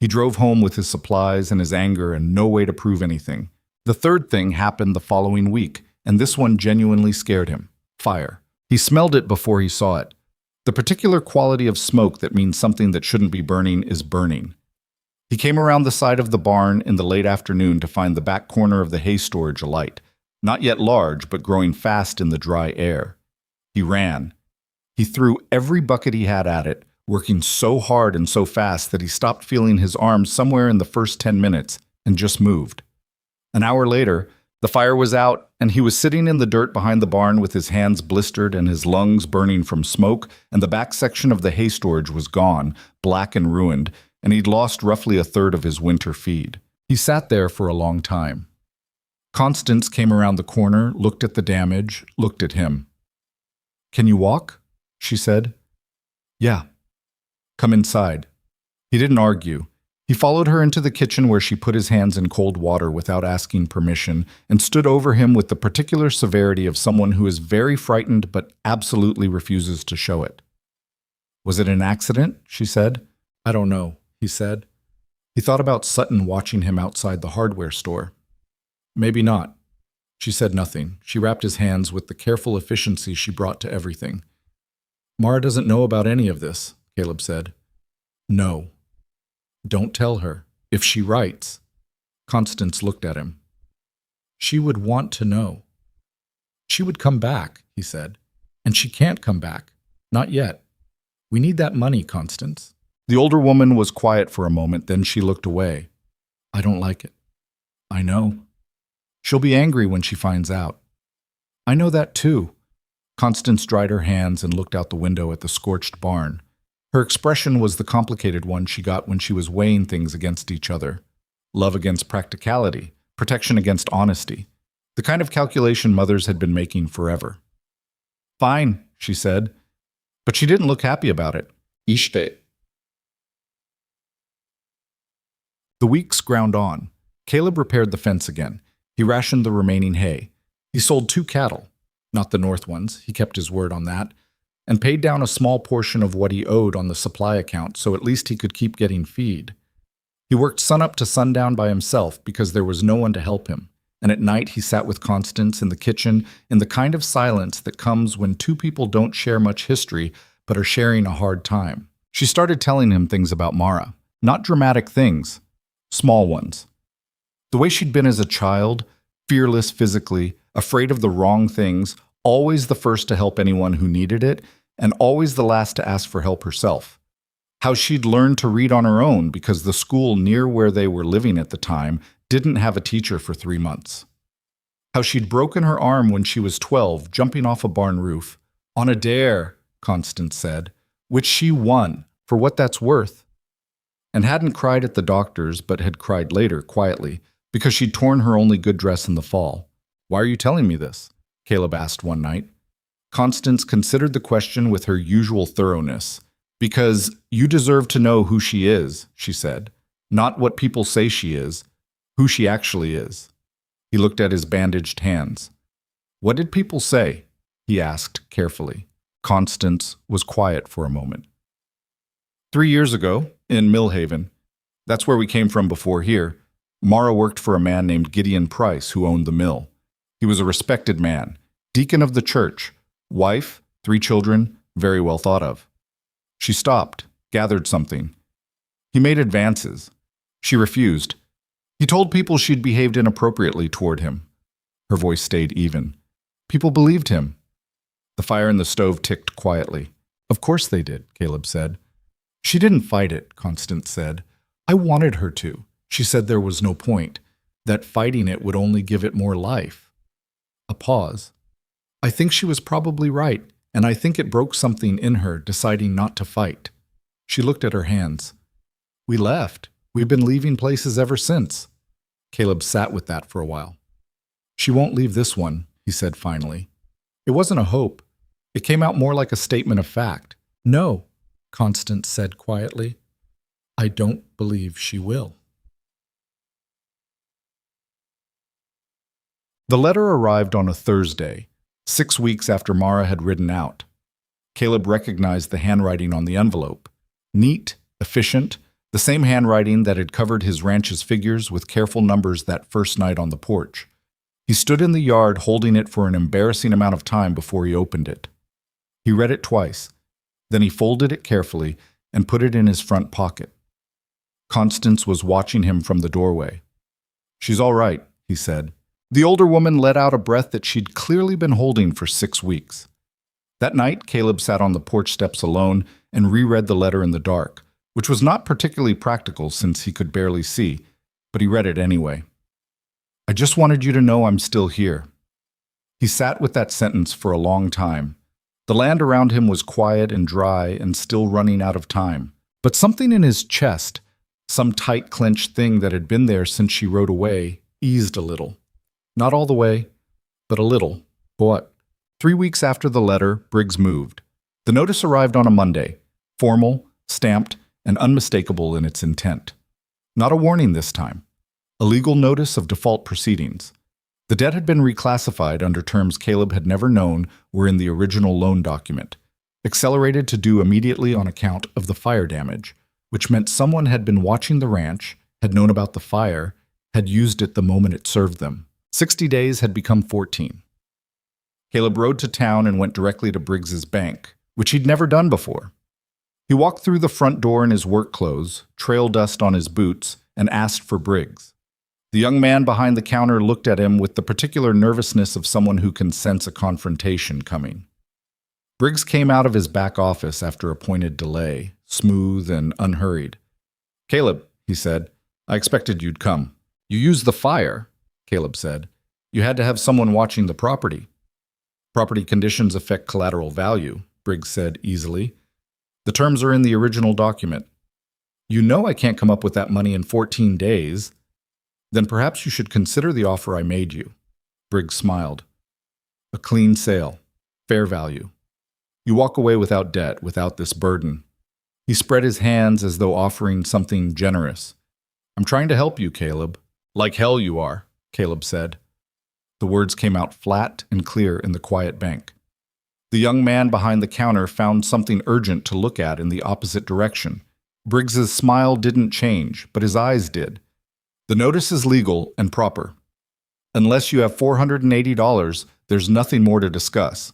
He drove home with his supplies and his anger and no way to prove anything. The third thing happened the following week, and this one genuinely scared him. Fire. He smelled it before he saw it. The particular quality of smoke that means something that shouldn't be burning is burning. He came around the side of the barn in the late afternoon to find the back corner of the hay storage alight, not yet large, but growing fast in the dry air. He ran. He threw every bucket he had at it, working so hard and so fast that he stopped feeling his arms somewhere in the first 10 minutes and just moved. An hour later, The fire was out, and he was sitting in the dirt behind the barn with his hands blistered and his lungs burning from smoke, and the back section of the hay storage was gone, black and ruined, and he'd lost roughly a third of his winter feed. He sat there for a long time. Constance came around the corner, looked at the damage, looked at him. "Can you walk?" she said. "Yeah." "Come inside." He didn't argue. He followed her into the kitchen where she put his hands in cold water without asking permission and stood over him with the particular severity of someone who is very frightened but absolutely refuses to show it. "Was it an accident?" she said. "I don't know," he said. He thought about Sutton watching him outside the hardware store. "Maybe not." She said nothing. She wrapped his hands with the careful efficiency she brought to everything. "Mara doesn't know about any of this," Caleb said. "No. Don't tell her. If she writes." Constance looked at him. "She would want to know." "She would come back," he said. "And she can't come back. Not yet. We need that money, Constance." The older woman was quiet for a moment, then she looked away. "I don't like it." "I know. She'll be angry when she finds out." "I know that too." Constance dried her hands and looked out the window at the scorched barn. Her expression was the complicated one she got when she was weighing things against each other. Love against practicality, protection against honesty. The kind of calculation mothers had been making forever. "Fine," she said. But she didn't look happy about it. Ishte. The weeks ground on. Caleb repaired the fence again. He rationed the remaining hay. He sold 2 cattle. Not the north ones, he kept his word on that, and paid down a small portion of what he owed on the supply account so at least he could keep getting feed. He worked sunup to sundown by himself because there was no one to help him, and at night he sat with Constance in the kitchen in the kind of silence that comes when 2 people don't share much history but are sharing a hard time. She started telling him things about Mara, not dramatic things, small ones. The way she'd been as a child, fearless physically, afraid of the wrong things, always the first to help anyone who needed it, and always the last to ask for help herself. How she'd learned to read on her own because the school near where they were living at the time didn't have a teacher for 3 months. How she'd broken her arm when she was 12, jumping off a barn roof. On a dare, Constance said, which she won, for what that's worth. And hadn't cried at the doctor's, but had cried later, quietly, because she'd torn her only good dress in the fall. "Why are you telling me this?" Caleb asked one night. Constance considered the question with her usual thoroughness. "Because you deserve to know who she is," she said. "Not what people say she is, who she actually is." He looked at his bandaged hands. "What did people say?" he asked carefully. Constance was quiet for a moment. 3 years ago, in Millhaven, that's where we came from before here, Mara worked for a man named Gideon Price who owned the mill. He was a respected man, deacon of the church, wife, 3 children, very well thought of. She stopped, gathered something. He made advances. She refused. He told people she'd behaved inappropriately toward him. Her voice stayed even. People believed him. The fire in the stove ticked quietly. "Of course they did," Caleb said. "She didn't fight it," Constance said. "I wanted her to. She said there was no point, that fighting it would only give it more life." A pause. "I think she was probably right, and I think it broke something in her, deciding not to fight." She looked at her hands. "We left. We've been leaving places ever since." Caleb sat with that for a while. "She won't leave this one," he said finally. It wasn't a hope. It came out more like a statement of fact. "No," Constance said quietly. "I don't believe she will." The letter arrived on a Thursday, 6 weeks after Mara had ridden out. Caleb recognized the handwriting on the envelope. Neat, efficient, the same handwriting that had covered his ranch's figures with careful numbers that first night on the porch. He stood in the yard holding it for an embarrassing amount of time before he opened it. He read it twice. Then he folded it carefully and put it in his front pocket. Constance was watching him from the doorway. "She's all right," he said. The older woman let out a breath that she'd clearly been holding for 6 weeks. That night, Caleb sat on the porch steps alone and reread the letter in the dark, which was not particularly practical since he could barely see, but he read it anyway. I just wanted you to know I'm still here. He sat with that sentence for a long time. The land around him was quiet and dry and still running out of time. But something in his chest, some tight clenched thing that had been there since she rode away, eased a little. Not all the way, but a little. What? 3 weeks after the letter, Briggs moved. The notice arrived on a Monday, formal, stamped, and unmistakable in its intent. Not a warning this time. A legal notice of default proceedings. The debt had been reclassified under terms Caleb had never known were in the original loan document, accelerated to due immediately on account of the fire damage, which meant someone had been watching the ranch, had known about the fire, had used it the moment it served them. 60 days had become 14. Caleb rode to town and went directly to Briggs's bank, which he'd never done before. He walked through the front door in his work clothes, trail dust on his boots, and asked for Briggs. The young man behind the counter looked at him with the particular nervousness of someone who can sense a confrontation coming. Briggs came out of his back office after a pointed delay, smooth and unhurried. "Caleb," he said, "I expected you'd come." "You used the fire," Caleb said. "You had to have someone watching the property." "Property conditions affect collateral value," Briggs said easily. "The terms are in the original document." "You know I can't come up with that money in 14 days. "Then perhaps you should consider the offer I made you." Briggs smiled. "A clean sale. Fair value. You walk away without debt, without this burden." He spread his hands as though offering something generous. "I'm trying to help you, Caleb." "Like hell you are," Caleb said. The words came out flat and clear in the quiet bank. The young man behind the counter found something urgent to look at in the opposite direction. Briggs's smile didn't change, but his eyes did. "The notice is legal and proper. Unless you have $480, there's nothing more to discuss."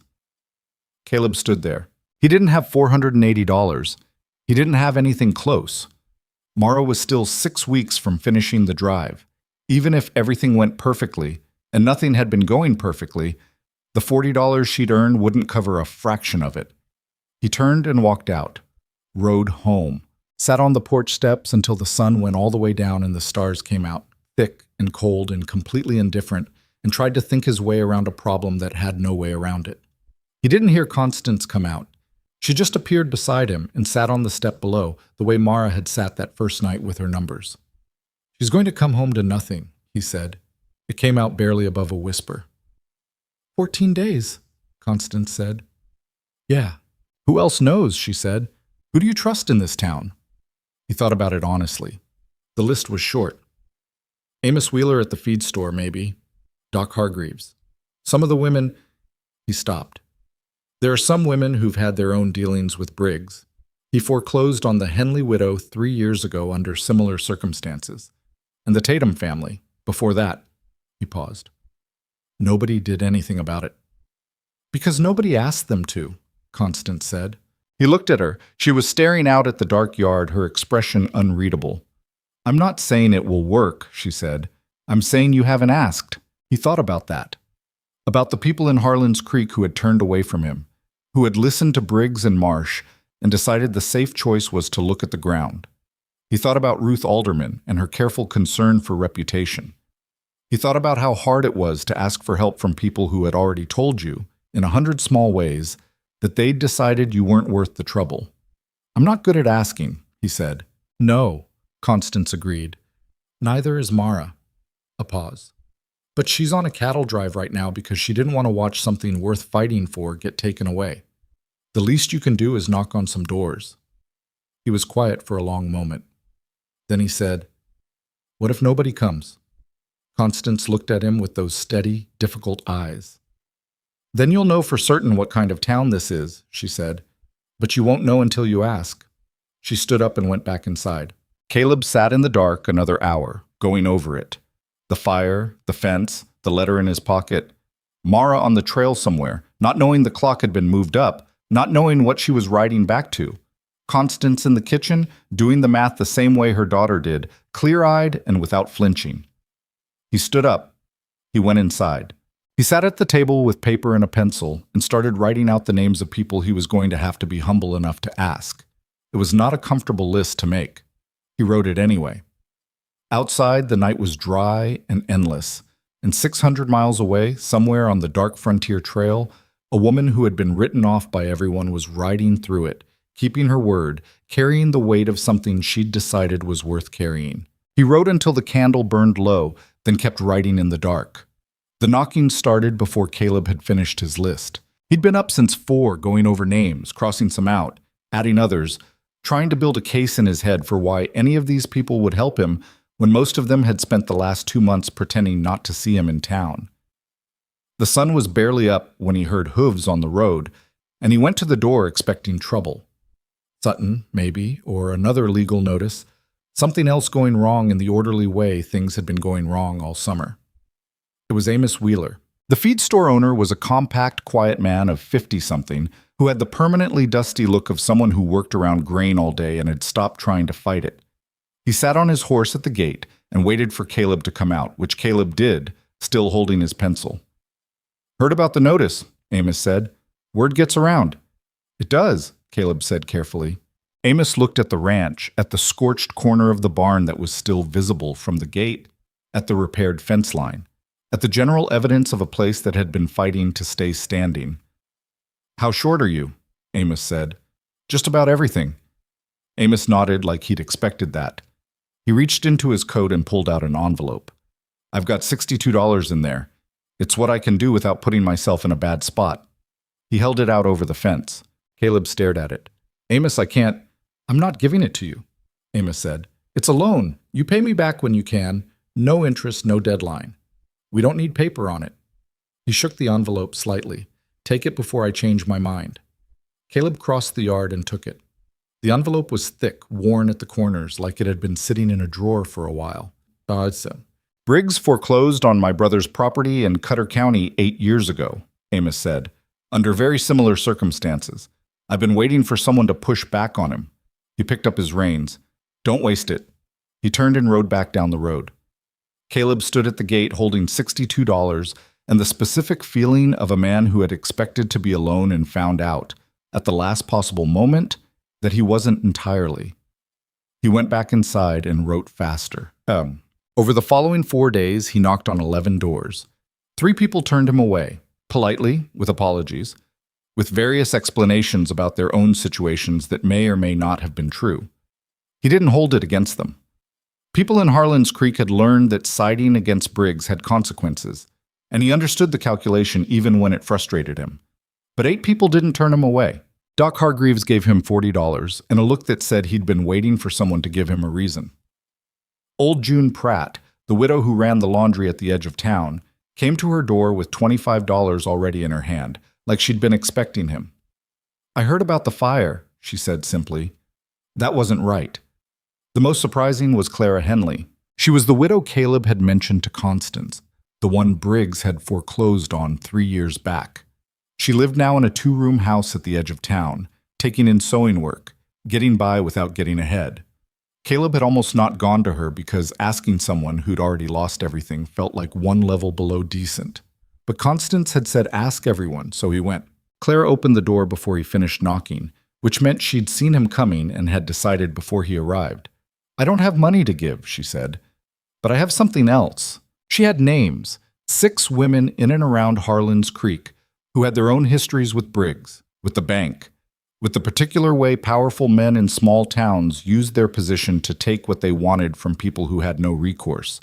Caleb stood there. He didn't have $480. He didn't have anything close. Mara was still 6 weeks from finishing the drive. Even if everything went perfectly, and nothing had been going perfectly, the $40 she'd earned wouldn't cover a fraction of it. He turned and walked out, rode home, sat on the porch steps until the sun went all the way down and the stars came out, thick and cold and completely indifferent, and tried to think his way around a problem that had no way around it. He didn't hear Constance come out. She just appeared beside him and sat on the step below, the way Mara had sat that first night with her numbers. "She's going to come home to nothing," he said. It came out barely above a whisper. 14 days, Constance said. "Yeah. Who else knows?" she said. "Who do you trust in this town?" He thought about it honestly. The list was short. Amos Wheeler at the feed store, maybe. Doc Hargreaves. Some of the women... He stopped. There are some women who've had their own dealings with Briggs. He foreclosed on the Henley widow 3 years ago under similar circumstances. And the Tatum family, before that. He paused. Nobody did anything about it. "Because nobody asked them to," Constance said. He looked at her. She was staring out at the dark yard, her expression unreadable. "I'm not saying it will work," she said. "I'm saying you haven't asked." He thought about that. About the people in Harlan's Creek who had turned away from him, who had listened to Briggs and Marsh and decided the safe choice was to look at the ground. He thought about Ruth Alderman and her careful concern for reputation. He thought about how hard it was to ask for help from people who had already told you, in 100 small ways, that they'd decided you weren't worth the trouble. "I'm not good at asking," he said. "No," Constance agreed. "Neither is Mara." A pause. "But she's on a cattle drive right now because she didn't want to watch something worth fighting for get taken away. The least you can do is knock on some doors." He was quiet for a long moment. Then he said, "What if nobody comes?" Constance looked at him with those steady, difficult eyes. "Then you'll know for certain what kind of town this is," she said. "But you won't know until you ask." She stood up and went back inside. Caleb sat in the dark another hour, going over it. The fire, the fence, the letter in his pocket. Mara on the trail somewhere, not knowing the clock had been moved up, not knowing what she was riding back to. Constance in the kitchen, doing the math the same way her daughter did, clear-eyed and without flinching. He stood up. He went inside. He sat at the table with paper and a pencil and started writing out the names of people he was going to have to be humble enough to ask. It was not a comfortable list to make. He wrote it anyway. Outside, the night was dry and endless. And 600 miles away, somewhere on the dark frontier trail, a woman who had been written off by everyone was riding through it, keeping her word, carrying the weight of something she'd decided was worth carrying. He rode until the candle burned low, then kept riding in the dark. The knocking started before Caleb had finished his list. He'd been up since 4, going over names, crossing some out, adding others, trying to build a case in his head for why any of these people would help him when most of them had spent the last 2 months pretending not to see him in town. The sun was barely up when he heard hooves on the road, and he went to the door expecting trouble. Sutton, maybe, or another legal notice, something else going wrong in the orderly way things had been going wrong all summer. It was Amos Wheeler. The feed store owner was a compact, quiet man of 50-something who had the permanently dusty look of someone who worked around grain all day and had stopped trying to fight it. He sat on his horse at the gate and waited for Caleb to come out, which Caleb did, still holding his pencil. "Heard about the notice," Amos said. "Word gets around." "It does," Caleb said carefully. Amos looked at the ranch, at the scorched corner of the barn that was still visible from the gate, at the repaired fence line, at the general evidence of a place that had been fighting to stay standing. "How short are you?" Amos said. "Just about everything." Amos nodded like he'd expected that. He reached into his coat and pulled out an envelope. "I've got $62 in there. It's what I can do without putting myself in a bad spot." He held it out over the fence. Caleb stared at it. "Amos, I can't—" "I'm not giving it to you," Amos said. "It's a loan. You pay me back when you can. No interest, no deadline. We don't need paper on it." He shook the envelope slightly. "Take it before I change my mind." Caleb crossed the yard and took it. The envelope was thick, worn at the corners, like it had been sitting in a drawer for a while. "Briggs foreclosed on my brother's property in Cutter County 8 years ago," Amos said, "under very similar circumstances. I've been waiting for someone to push back on him." He picked up his reins. "Don't waste it." He turned and rode back down the road. Caleb stood at the gate holding $62 and the specific feeling of a man who had expected to be alone and found out, at the last possible moment, that he wasn't entirely. He went back inside and wrote faster. Over the following 4 days, he knocked on 11 doors. 3 people turned him away, politely, with apologies, with various explanations about their own situations that may or may not have been true. He didn't hold it against them. People in Harlan's Creek had learned that siding against Briggs had consequences, and he understood the calculation even when it frustrated him. But 8 people didn't turn him away. Doc Hargreaves gave him $40 and a look that said he'd been waiting for someone to give him a reason. Old June Pratt, the widow who ran the laundry at the edge of town, came to her door with $25 already in her hand, like she'd been expecting him. "I heard about the fire," she said simply. That wasn't right. The most surprising was Clara Henley. She was the widow Caleb had mentioned to Constance, the one Briggs had foreclosed on 3 years back. She lived now in a 2-room house at the edge of town, taking in sewing work, getting by without getting ahead. Caleb had almost not gone to her because asking someone who'd already lost everything felt like one level below decent. But Constance had said ask everyone, so he went. Clara opened the door before he finished knocking, which meant she'd seen him coming and had decided before he arrived. "I don't have money to give," she said, "but I have something else." She had names, 6 women in and around Harlan's Creek, who had their own histories with Briggs, with the bank, with the particular way powerful men in small towns used their position to take what they wanted from people who had no recourse.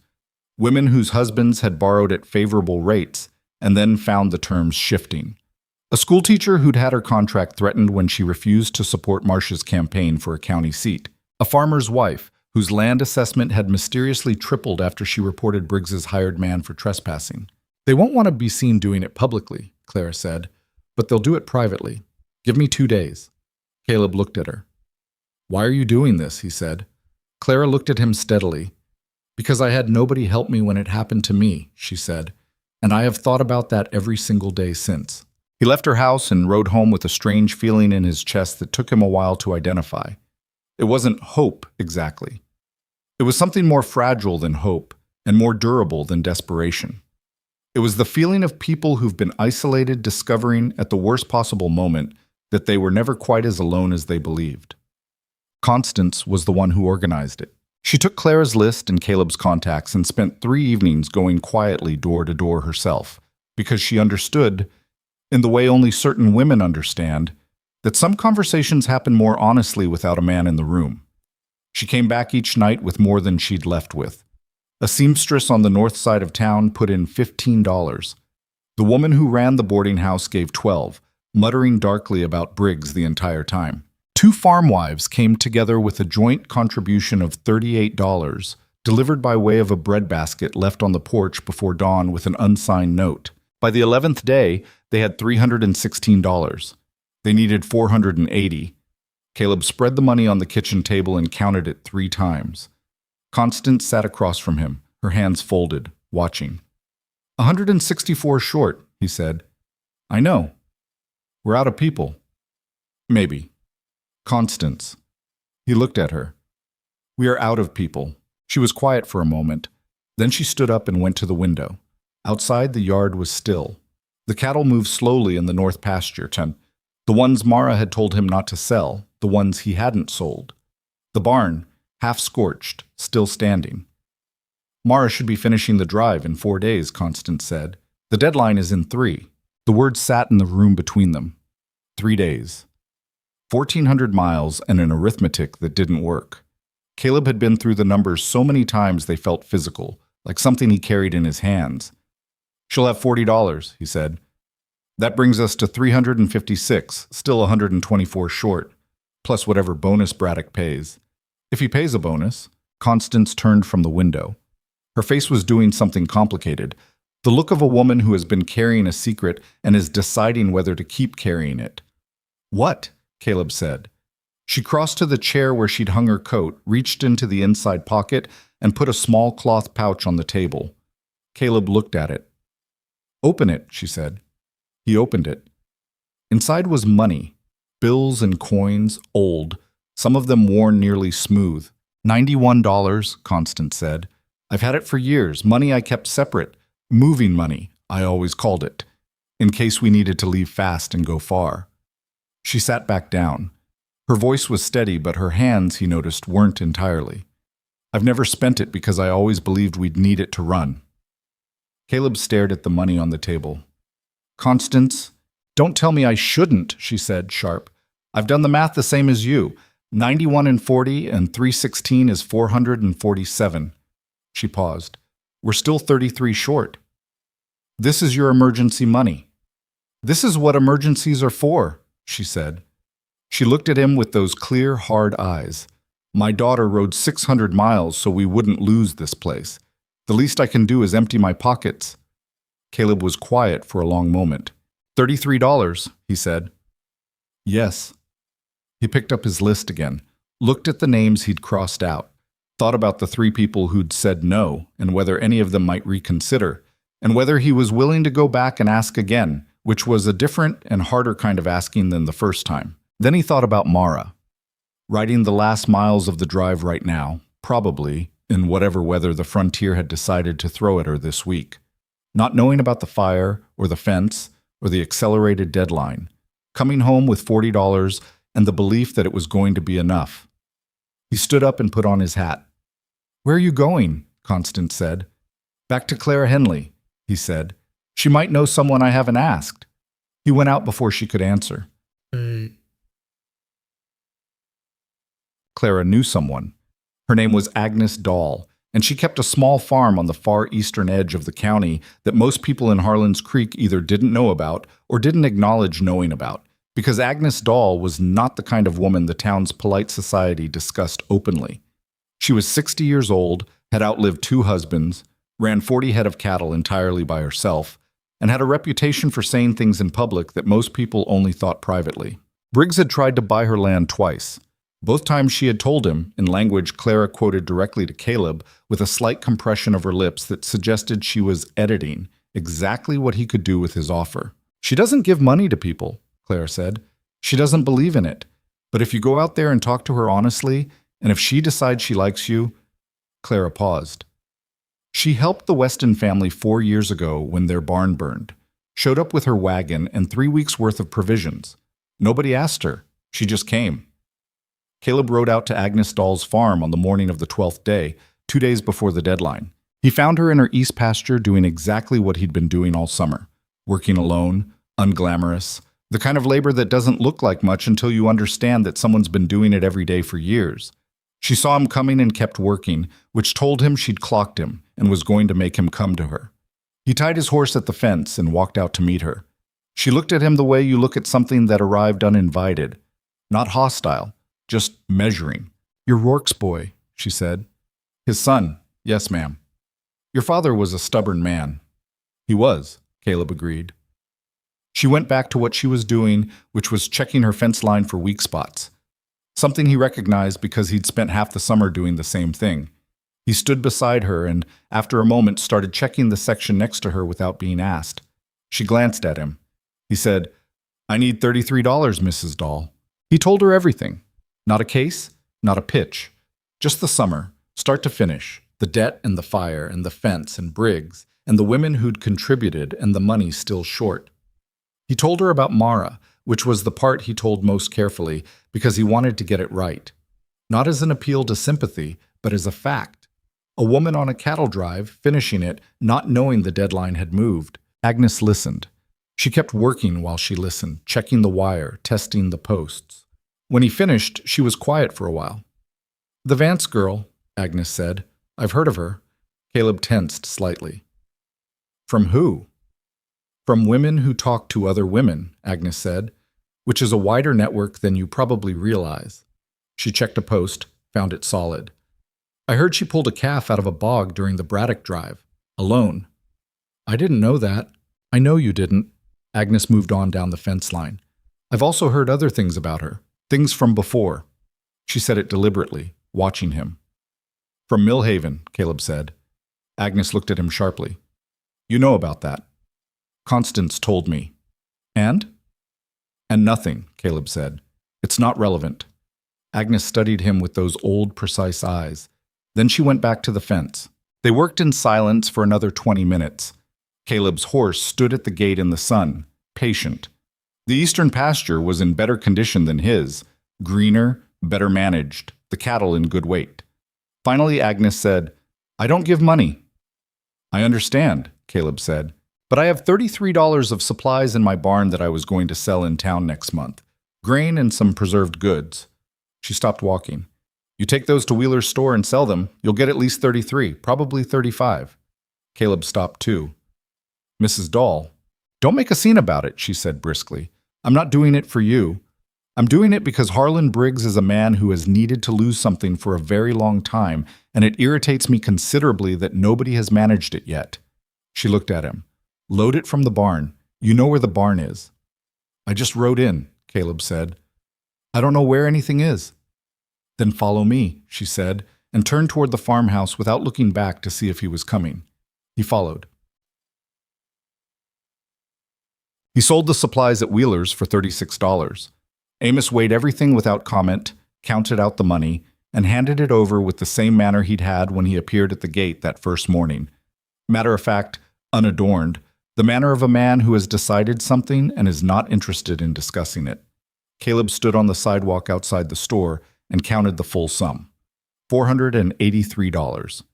Women whose husbands had borrowed at favorable rates and then found the terms shifting. A schoolteacher who'd had her contract threatened when she refused to support Marcia's campaign for a county seat. A farmer's wife whose land assessment had mysteriously tripled after she reported Briggs's hired man for trespassing. "They won't want to be seen doing it publicly," Clara said, "but they'll do it privately. Give me 2 days." Caleb looked at her. "Why are you doing this?" he said. Clara looked at him steadily. "Because I had nobody help me when it happened to me," she said, "and I have thought about that every single day since." He left her house and rode home with a strange feeling in his chest that took him a while to identify. It wasn't hope, exactly. It was something more fragile than hope and more durable than desperation. It was the feeling of people who've been isolated discovering at the worst possible moment that they were never quite as alone as they believed. Constance was the one who organized it. She took Clara's list and Caleb's contacts and spent 3 evenings going quietly door to door herself, because she understood, in the way only certain women understand, that some conversations happen more honestly without a man in the room. She came back each night with more than she'd left with. A seamstress on the north side of town put in $15. The woman who ran the boarding house gave $12, muttering darkly about Briggs the entire time. 2 farm wives came together with a joint contribution of $38, delivered by way of a breadbasket left on the porch before dawn with an unsigned note. By the 11th day, they had $316. They needed $480. Caleb spread the money on the kitchen table and counted it 3 times. Constance sat across from him, her hands folded, watching. 164 short, he said. I know. We're out of people. Maybe. Constance. He looked at her. We are out of people. She was quiet for a moment. Then she stood up and went to the window. Outside, the yard was still. The cattle moved slowly in the north pasture tent. The ones Mara had told him not to sell, the ones he hadn't sold. The barn, half scorched, still standing. Mara should be finishing the drive in 4 days, Constance said. The deadline is in 3. The words sat in the room between them. 3 days. 1,400 miles and an arithmetic that didn't work. Caleb had been through the numbers so many times they felt physical, like something he carried in his hands. She'll have $40, he said. That brings us to 356, still 124 short, plus whatever bonus Braddock pays. If he pays a bonus, Constance turned from the window. Her face was doing something complicated, the look of a woman who has been carrying a secret and is deciding whether to keep carrying it. What? Caleb said. She crossed to the chair where she'd hung her coat, reached into the inside pocket, and put a small cloth pouch on the table. Caleb looked at it. Open it, she said. He opened it. Inside was money, bills and coins, old, some of them worn nearly smooth. $91, Constance said. I've had it for years, money I kept separate. Moving money, I always called it, in case we needed to leave fast and go far. She sat back down. Her voice was steady, but her hands, he noticed, weren't entirely. I've never spent it because I always believed we'd need it to run. Caleb stared at the money on the table. Constance, don't tell me I shouldn't, she said, sharp. I've done the math the same as you. 91 and 40 and 316 is 447. She paused. We're still 33 short. This is your emergency money. This is what emergencies are for, she said. She looked at him with those clear, hard eyes. My daughter rode 600 miles so we wouldn't lose this place. The least I can do is empty my pockets. Caleb was quiet for a long moment. $33, he said. Yes. He picked up his list again, looked at the names he'd crossed out, thought about the 3 people who'd said no and whether any of them might reconsider, and whether he was willing to go back and ask again, which was a different and harder kind of asking than the first time. Then he thought about Mara. Riding the last miles of the drive right now, probably, in whatever weather the frontier had decided to throw at her this week. Not knowing about the fire, or the fence, or the accelerated deadline. Coming home with $40 and the belief that it was going to be enough. He stood up and put on his hat. Where are you going? Constance said. Back to Clara Henley, he said. She might know someone I haven't asked. He went out before she could answer. Clara knew someone. Her name was Agnes Dahl, and she kept a small farm on the far eastern edge of the county that most people in Harlan's Creek either didn't know about or didn't acknowledge knowing about, because Agnes Dahl was not the kind of woman the town's polite society discussed openly. She was 60 years old, had outlived 2 husbands, ran 40 head of cattle entirely by herself, and had a reputation for saying things in public that most people only thought privately. Briggs had tried to buy her land twice. Both times she had told him, in language Clara quoted directly to Caleb, with a slight compression of her lips that suggested she was editing, exactly what he could do with his offer. She doesn't give money to people, Clara said. She doesn't believe in it. But if you go out there and talk to her honestly, and if she decides she likes you... Clara paused. She helped the Weston family 4 years ago when their barn burned. Showed up with her wagon and 3 weeks' worth of provisions. Nobody asked her. She just came. Caleb rode out to Agnes Dahl's farm on the morning of the 12th day, 2 days before the deadline. He found her in her east pasture doing exactly what he'd been doing all summer, working alone, unglamorous, the kind of labor that doesn't look like much until you understand that someone's been doing it every day for years. She saw him coming and kept working, which told him she'd clocked him and was going to make him come to her. He tied his horse at the fence and walked out to meet her. She looked at him the way you look at something that arrived uninvited, not hostile, just measuring. "You're Rourke's boy," she said. "His son, yes, ma'am." "Your father was a stubborn man." "He was," Caleb agreed. She went back to what she was doing, which was checking her fence line for weak spots. Something he recognized because he'd spent half the summer doing the same thing. He stood beside her and, after a moment, started checking the section next to her without being asked. She glanced at him. He said, "I need $33, Mrs. Dahl." He told her everything. Not a case, not a pitch. Just the summer, start to finish, the debt and the fire and the fence and Briggs and the women who'd contributed and the money still short. He told her about Mara, which was the part he told most carefully because he wanted to get it right. Not as an appeal to sympathy, but as a fact. A woman on a cattle drive, finishing it, not knowing the deadline had moved. Agnes listened. She kept working while she listened, checking the wire, testing the posts. When he finished, she was quiet for a while. "The Vance girl," Agnes said. "I've heard of her." Caleb tensed slightly. "From who?" "From women who talk to other women," Agnes said, "which is a wider network than you probably realize." She checked a post, found it solid. "I heard she pulled a calf out of a bog during the Braddock drive, alone." "I didn't know that." "I know you didn't." Agnes moved on down the fence line. "I've also heard other things about her, things from before." She said it deliberately, watching him. "From Millhaven," Caleb said. Agnes looked at him sharply. "You know about that." "Constance told me." "And?" "And nothing," Caleb said. "It's not relevant." Agnes studied him with those old, precise eyes. Then she went back to the fence. They worked in silence for another 20 minutes. Caleb's horse stood at the gate in the sun, patient. The eastern pasture was in better condition than his, greener, better managed, the cattle in good weight. Finally, Agnes said, "I don't give money." "I understand," Caleb said, "but I have $33 of supplies in my barn that I was going to sell in town next month. Grain and some preserved goods." She stopped walking. "You take those to Wheeler's store and sell them, you'll get at least 33, probably 35. Caleb stopped too. "Mrs. Dahl, don't make a scene about it," she said briskly. "I'm not doing it for you. I'm doing it because Harlan Briggs is a man who has needed to lose something for a very long time, and it irritates me considerably that nobody has managed it yet." She looked at him. "Load it from the barn. You know where the barn is." "I just rode in," Caleb said. "I don't know where anything is." "Then follow me," she said, and turned toward the farmhouse without looking back to see if he was coming. He followed. He sold the supplies at Wheeler's for $36. Amos weighed everything without comment, counted out the money, and handed it over with the same manner he'd had when he appeared at the gate that first morning. Matter of fact, unadorned, the manner of a man who has decided something and is not interested in discussing it. Caleb stood on the sidewalk outside the store and counted the full sum. $483.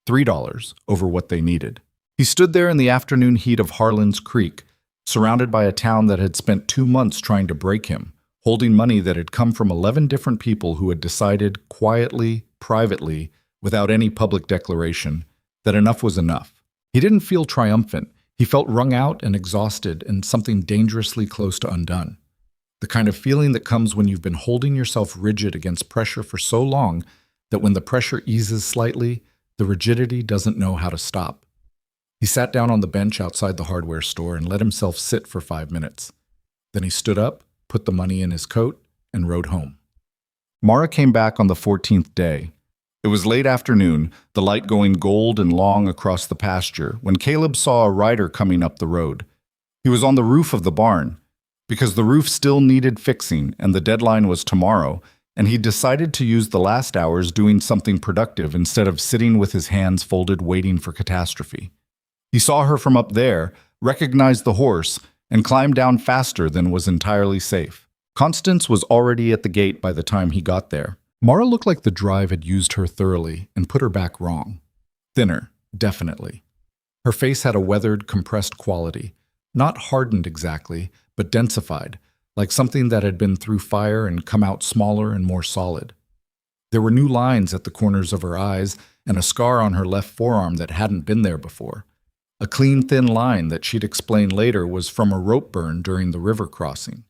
$3 over what they needed. He stood there in the afternoon heat of Harlan's Creek, surrounded by a town that had spent 2 months trying to break him, holding money that had come from 11 different people who had decided quietly, privately, without any public declaration, that enough was enough. He didn't feel triumphant. He felt wrung out and exhausted and something dangerously close to undone. The kind of feeling that comes when you've been holding yourself rigid against pressure for so long that when the pressure eases slightly, the rigidity doesn't know how to stop. He sat down on the bench outside the hardware store and let himself sit for 5 minutes. Then he stood up, put the money in his coat, and rode home. Mara came back on the 14th day. It was late afternoon, the light going gold and long across the pasture, when Caleb saw a rider coming up the road. He was on the roof of the barn. Because the roof still needed fixing and the deadline was tomorrow, and he decided to use the last hours doing something productive instead of sitting with his hands folded waiting for catastrophe. He saw her from up there, recognized the horse, and climbed down faster than was entirely safe. Constance was already at the gate by the time he got there. Mara looked like the drive had used her thoroughly and put her back wrong. Thinner, definitely. Her face had a weathered, compressed quality, not hardened exactly, but densified, like something that had been through fire and come out smaller and more solid. There were new lines at the corners of her eyes and a scar on her left forearm that hadn't been there before. A clean, thin line that she'd explain later was from a rope burn during the river crossing.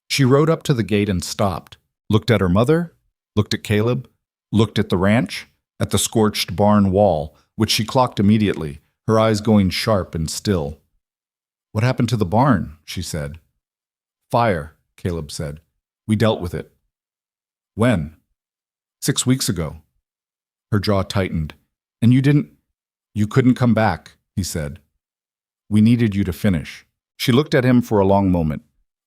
She rode up to the gate and stopped, looked at her mother, looked at Caleb, looked at the ranch, at the scorched barn wall, which she clocked immediately, her eyes going sharp and still. "What happened to the barn?" she said. "Fire," Caleb said. "We dealt with it." "When?" 6 weeks ago." Her jaw tightened. "And you couldn't come back," he said. "We needed you to finish." She looked at him for a long moment.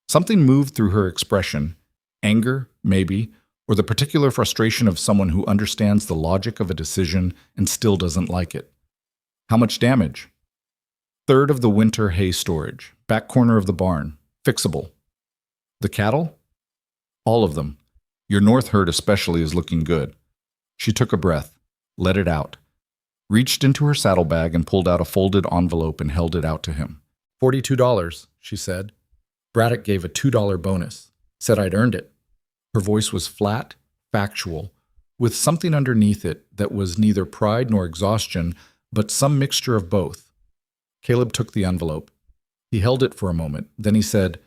Something moved through her expression. Anger, maybe, or the particular frustration of someone who understands the logic of a decision and still doesn't like it. "How much damage?" "Third of the winter hay storage, back corner of the barn, fixable." "The cattle?" "All of them. Your north herd especially is looking good." She took a breath, let it out, reached into her saddlebag and pulled out a folded envelope and held it out to him. $42, she said. Braddock gave a $2 bonus, said I'd earned it. Her voice was flat, factual, with something underneath it that was neither pride nor exhaustion, but some mixture of both. Caleb took the envelope. He held it for a moment, then he said,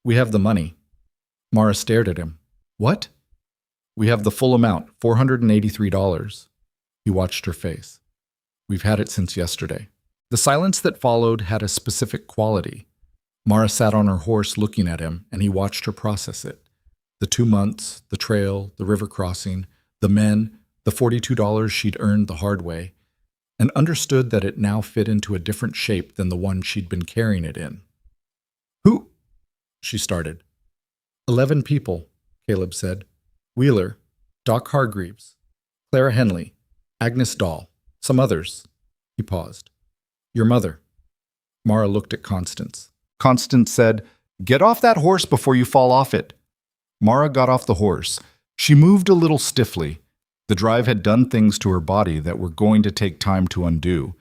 "We have the money." Mara stared at him. "What?" "We have the full amount, $483. He watched her face. "We've had it since yesterday." The silence that followed had a specific quality. Mara sat on her horse looking at him, and he watched her process it. The 2 months, the trail, the river crossing, the men, the $42 she'd earned the hard way, and understood that it now fit into a different shape than the one she'd been carrying it in. "Who?" she started. 11 people, Caleb said. Wheeler, Doc Hargreaves, Clara Henley, Agnes Dahl, some others. He paused. "Your mother." Mara looked at Constance. Constance said, "Get off that horse before you fall off it." Mara got off the horse. She moved a little stiffly. The drive had done things to her body that were going to take time to undo.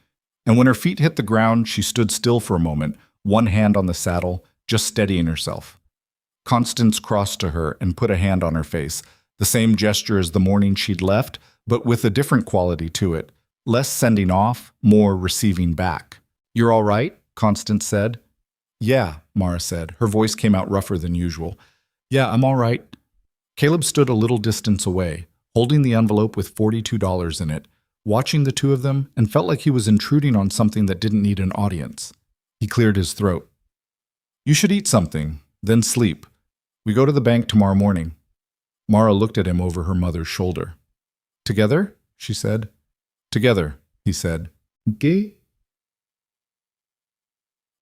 And when her feet hit the ground, she stood still for a moment, one hand on the saddle, just steadying herself. Constance crossed to her and put a hand on her face, the same gesture as the morning she'd left, but with a different quality to it, less sending off, more receiving back. "You're all right?" Constance said. "Yeah," Mara said. Her voice came out rougher than usual. "Yeah, I'm all right." Caleb stood a little distance away, holding the envelope with $42 in it, watching the two of them, and felt like he was intruding on something that didn't need an audience. He cleared his throat. "You should eat something, then sleep. We go to the bank tomorrow morning." Mara looked at him over her mother's shoulder. "Together?" she said. "Together," he said. "Okay."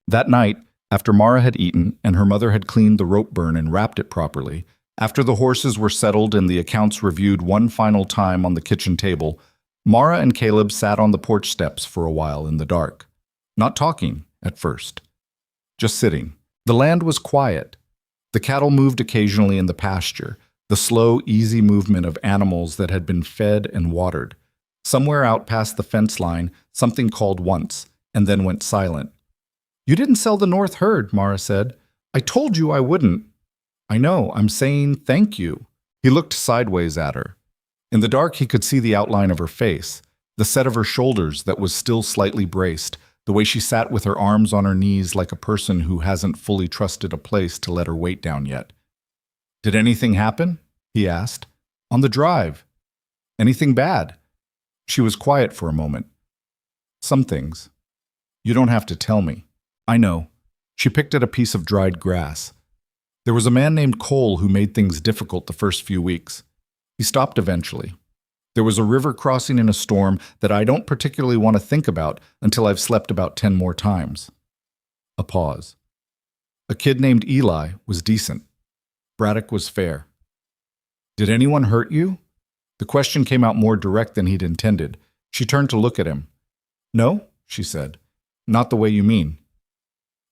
That night, after Mara had eaten and her mother had cleaned the rope burn and wrapped it properly, after the horses were settled and the accounts reviewed one final time on the kitchen table, Mara and Caleb sat on the porch steps for a while in the dark. Not talking, at first. Just sitting. The land was quiet. The cattle moved occasionally in the pasture, the slow, easy movement of animals that had been fed and watered. Somewhere out past the fence line, something called once, and then went silent. "You didn't sell the north herd," Mara said. "I told you I wouldn't." "I know, I'm saying thank you." He looked sideways at her. In the dark, he could see the outline of her face, the set of her shoulders that was still slightly braced, the way she sat with her arms on her knees like a person who hasn't fully trusted a place to let her weight down yet. "Did anything happen?" he asked. "On the drive. Anything bad?" She was quiet for a moment. "Some things. You don't have to tell me." "I know." She picked at a piece of dried grass. "There was a man named Cole who made things difficult the first few weeks. He stopped eventually. There was a river crossing in a storm that I don't particularly want to think about until I've slept about 10 more times." A pause. "A kid named Eli was decent. Braddock was fair." "Did anyone hurt you?" The question came out more direct than he'd intended. She turned to look at him. "No," she said. "Not the way you mean."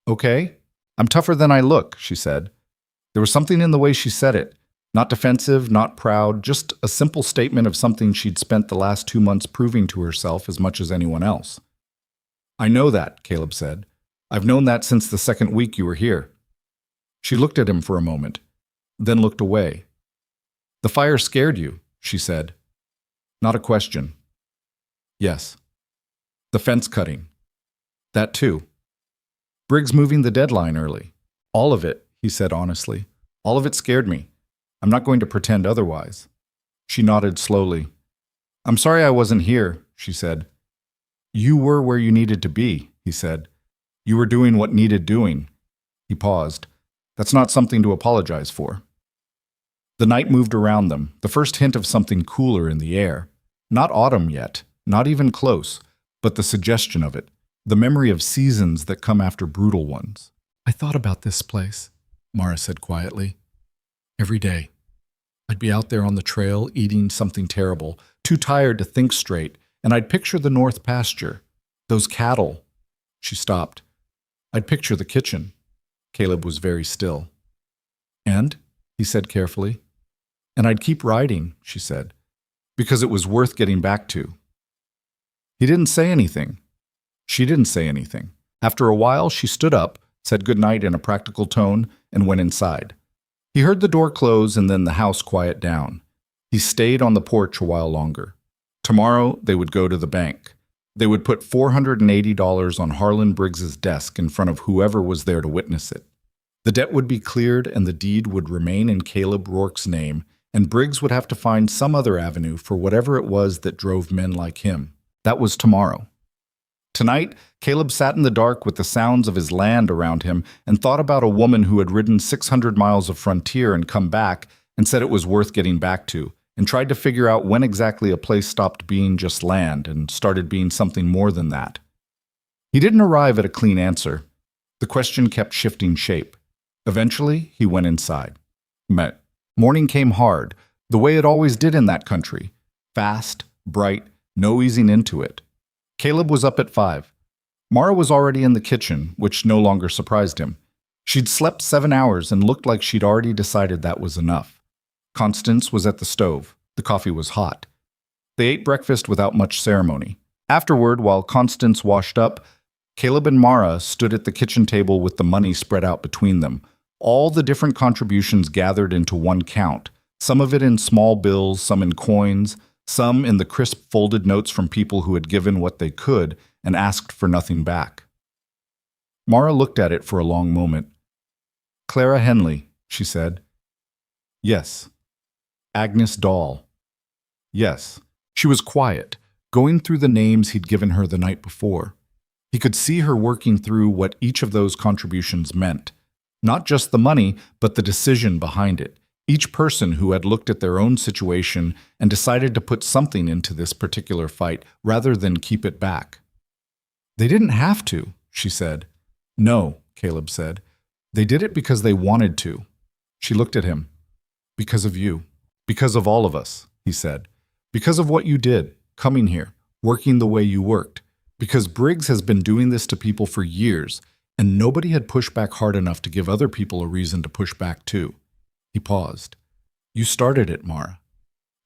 "Okay. I'm tougher than I look," she said. There was something in the way she said it, Not defensive, not proud, just a simple statement of something she'd spent the last 2 months proving to herself as much as anyone else. "I know that," Caleb said. "I've known that since the second week you were here." She looked at him for a moment, then looked away. "The fire scared you," she said. Not a question. "Yes." "The fence cutting." "That too." "Briggs moving the deadline early." "All of it," he said honestly. "All of it scared me. I'm not going to pretend otherwise." She nodded slowly. "I'm sorry I wasn't here," she said. "You were where you needed to be," he said. "You were doing what needed doing." He paused. "That's not something to apologize for." The night moved around them, the first hint of something cooler in the air. Not autumn yet, not even close, but the suggestion of it, the memory of seasons that come after brutal ones.
"I thought about this place," Mara said quietly. "Every day. I'd be out there on the trail eating something terrible, too tired to think straight, and I'd picture the north pasture, those cattle." She stopped. "I'd picture the kitchen." Caleb was very still. "And?" he said carefully. "And I'd keep riding," she said, "because it was worth getting back to." He didn't say anything. She didn't say anything. After a while, she stood up, said goodnight in a practical tone, and went inside. He heard the door close and then the house quiet down. He stayed on the porch a while longer. Tomorrow, they would go to the bank. They would put $480 on Harlan Briggs's desk in front of whoever was there to witness it. The debt would be cleared and the deed would remain in Caleb Rourke's name, and Briggs would have to find some other avenue for whatever it was that drove men like him. That was tomorrow. Tonight, Caleb sat in the dark with the sounds of his land around him and thought about a woman who had ridden 600 miles of frontier and come back and said it was worth getting back to, and tried to figure out when exactly a place stopped being just land and started being something more than that. He didn't arrive at a clean answer. The question kept shifting shape. Eventually, he went inside. Morning came hard, the way it always did in that country. Fast, bright, no easing into it. Caleb was up at 5. Mara was already in the kitchen, which no longer surprised him. She'd slept 7 hours and looked like she'd already decided that was enough. Constance was at the stove. The coffee was hot. They ate breakfast without much ceremony. Afterward, while Constance washed up, Caleb and Mara stood at the kitchen table with the money spread out between them. All the different contributions gathered into one count, some of it in small bills, some in coins, some in the crisp folded notes from people who had given what they could and asked for nothing back. Mara looked at it for a long moment. "Clara Henley," she said. "Yes." "Agnes Dahl." "Yes." She was quiet, going through the names he'd given her the night before. He could see her working through what each of those contributions meant. Not just the money, but the decision behind it. Each person who had looked at their own situation and decided to put something into this particular fight rather than keep it back. "They didn't have to," she said. "No," Caleb said. "They did it because they wanted to." She looked at him. "Because of you. Because of all of us," he said. "Because of what you did, coming here, working the way you worked. Because Briggs has been doing this to people for years, and nobody had pushed back hard enough to give other people a reason to push back too." He paused. "You started it, Mara.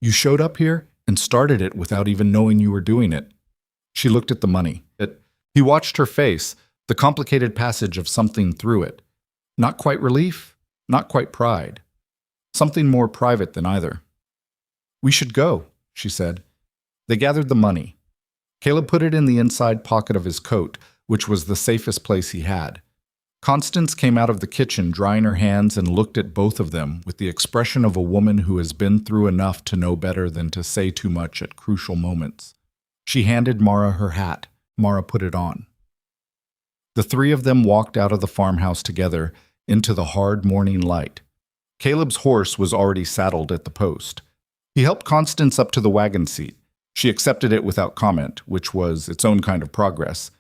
You showed up here and started it without even knowing you were doing it." She looked at the money. He watched her face, the complicated passage of something through it. Not quite relief, not quite pride. Something more private than either. "We should go," she said. They gathered the money. Caleb put it in the inside pocket of his coat, which was the safest place he had. Constance came out of the kitchen, drying her hands, and looked at both of them with the expression of a woman who has been through enough to know better than to say too much at crucial moments. She handed Mara her hat. Mara put it on. The three of them walked out of the farmhouse together into the hard morning light. Caleb's horse was already saddled at the post. He helped Constance up to the wagon seat. She accepted it without comment, which was its own kind of progress.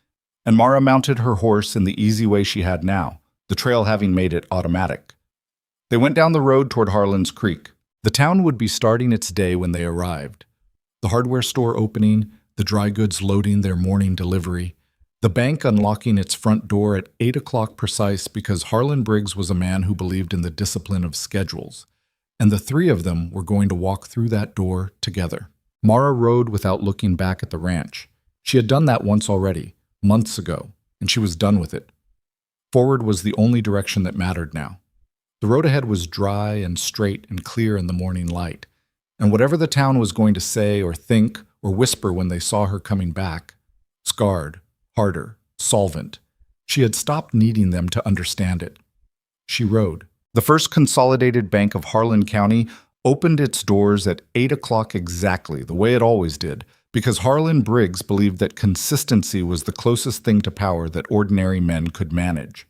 And Mara mounted her horse in the easy way she had now, the trail having made it automatic. They went down the road toward Harlan's Creek. The town would be starting its day when they arrived. The hardware store opening, the dry goods loading their morning delivery, the bank unlocking its front door at 8 o'clock precise because Harlan Briggs was a man who believed in the discipline of schedules. and the three of them were going to walk through that door together. Mara rode without looking back at the ranch. She had done that once already, months ago, and she was done with it. Forward was the only direction that mattered now. The road ahead was dry and straight and clear in the morning light, and whatever the town was going to say or think or whisper when they saw her coming back, scarred, harder, solvent, she had stopped needing them to understand it. She rode. The First Consolidated Bank of Harlan County opened its doors at 8 o'clock exactly, the way it always did, because Harlan Briggs believed that consistency was the closest thing to power that ordinary men could manage.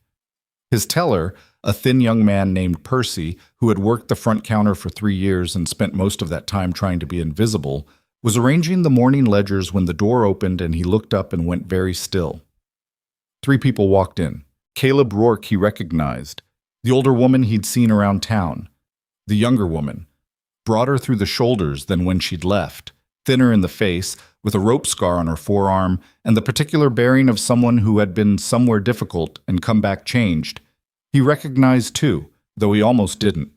His teller, a thin young man named Percy, who had worked the front counter for 3 years and spent most of that time trying to be invisible, was arranging the morning ledgers when the door opened and he looked up and went very still. 3 people walked in. Caleb Rourke he recognized, the older woman he'd seen around town, the younger woman, broader through the shoulders than when she'd left, thinner in the face, with a rope scar on her forearm, and the particular bearing of someone who had been somewhere difficult and come back changed. He recognized too, though he almost didn't.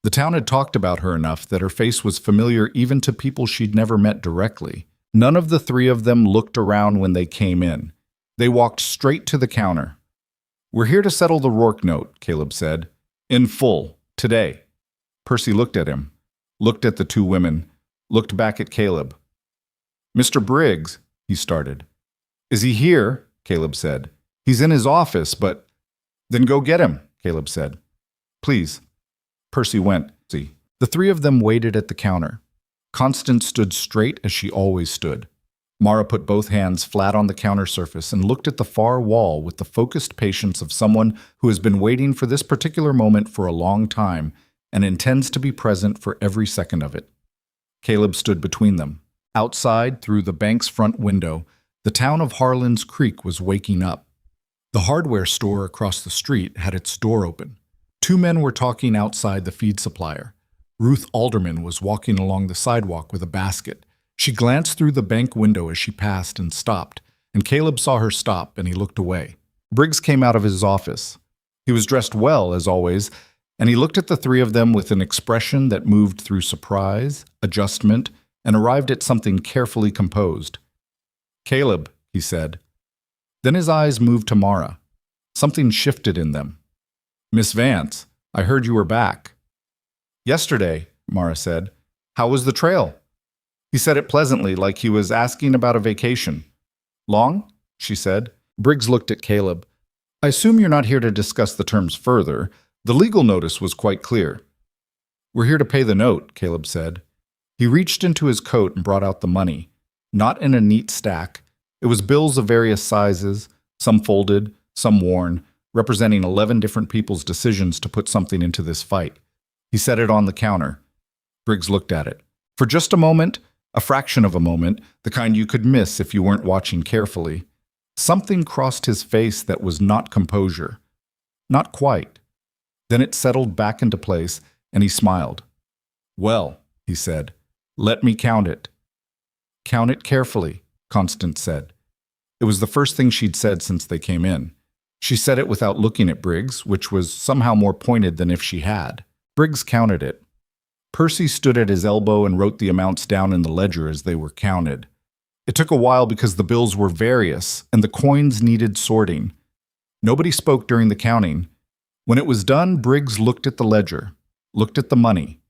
The town had talked about her enough that her face was familiar even to people she'd never met directly. None of the 3 of them looked around when they came in. They walked straight to the counter. "We're here to settle the Rourke note," Caleb said. "In full, today." Percy looked at him, looked at the 2 women, looked back at Caleb. "Mr. Briggs," he started. "Is he here?" Caleb said. "He's in his office, but—" "Then go get him," Caleb said. "Please." Percy went. See. The 3 of them waited at the counter. Constance stood straight as she always stood. Mara put both hands flat on the counter surface and looked at the far wall with the focused patience of someone who has been waiting for this particular moment for a long time and intends to be present for every second of it. Caleb stood between them. Outside, through the bank's front window, the town of Harlan's Creek was waking up. The hardware store across the street had its door open. 2 men were talking outside the feed supplier. Ruth Alderman was walking along the sidewalk with a basket. She glanced through the bank window as she passed and stopped, and Caleb saw her stop and he looked away. Briggs came out of his office. He was dressed well, as always, and he looked at the 3 of them with an expression that moved through surprise, adjustment, and arrived at something carefully composed. "Caleb," he said. Then his eyes moved to Mara. Something shifted in them. "Miss Vance, I heard you were back." "Yesterday," Mara said. "How was the trail?" He said it pleasantly, like he was asking about a vacation. "Long?" she said. Briggs looked at Caleb. "I assume you're not here to discuss the terms further. The legal notice was quite clear." "We're here to pay the note," Caleb said. He reached into his coat and brought out the money. Not in a neat stack. It was bills of various sizes, some folded, some worn, representing 11 different people's decisions to put something into this fight. He set it on the counter. Briggs looked at it. For just a moment, a fraction of a moment, the kind you could miss if you weren't watching carefully, something crossed his face that was not composure. Not quite. Then it settled back into place, and he smiled. "Well," he said, "let me count it." "Count it carefully," Constance said. It was the first thing she'd said since they came in. She said it without looking at Briggs, which was somehow more pointed than if she had. Briggs counted it. Percy stood at his elbow and wrote the amounts down in the ledger as they were counted. It took a while because the bills were various and the coins needed sorting. Nobody spoke during the counting. When it was done, Briggs looked at the ledger, looked at the money,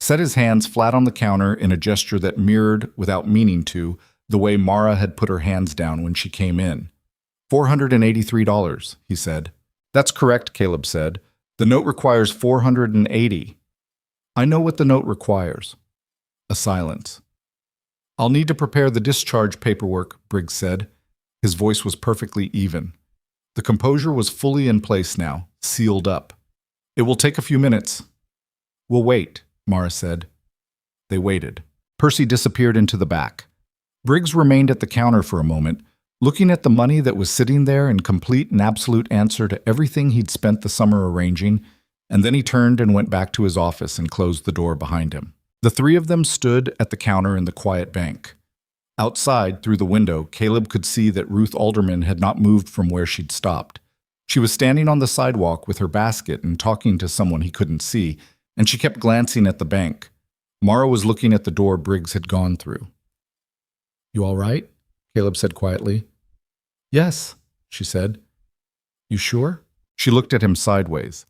set his hands flat on the counter in a gesture that mirrored, without meaning to, the way Mara had put her hands down when she came in. $483, he said. "That's correct," Caleb said. "The note requires 480. "I know what the note requires." A silence. "I'll need to prepare the discharge paperwork," Briggs said. His voice was perfectly even. The composure was fully in place now, sealed up. "It will take a few minutes." "We'll wait," Mara said. They waited. Percy disappeared into the back. Briggs remained at the counter for a moment, looking at the money that was sitting there in complete and absolute answer to everything he'd spent the summer arranging, and then he turned and went back to his office and closed the door behind him. The 3 of them stood at the counter in the quiet bank. Outside, through the window, Caleb could see that Ruth Alderman had not moved from where she'd stopped. She was standing on the sidewalk with her basket and talking to someone he couldn't see,
and she kept glancing at the bank. Mara was looking at the door Briggs had gone through.
"You all right?" Caleb said quietly.
"Yes," she said.
"You sure?"
She looked at him sideways.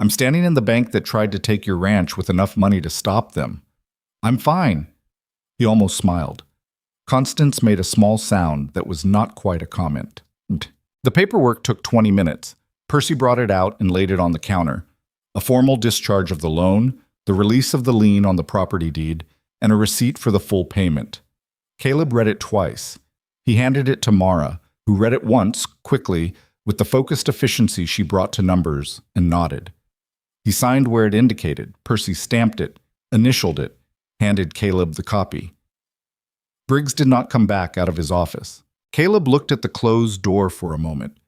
"I'm standing in the bank that tried to take your ranch with enough money to stop them. I'm fine." He almost smiled. Constance made a small sound that was not quite a comment. The paperwork took 20 minutes. Percy brought it out and laid it on the counter. A formal discharge of the loan, the release of the lien on the property deed, and a receipt for the full payment. Caleb read it twice. He handed it to Mara, who read it once, quickly, with the focused efficiency she brought to numbers, and nodded. He signed where it indicated. Percy stamped it, initialed it, handed Caleb the copy. Briggs did not come back out of his office. Caleb looked at the closed door for a moment.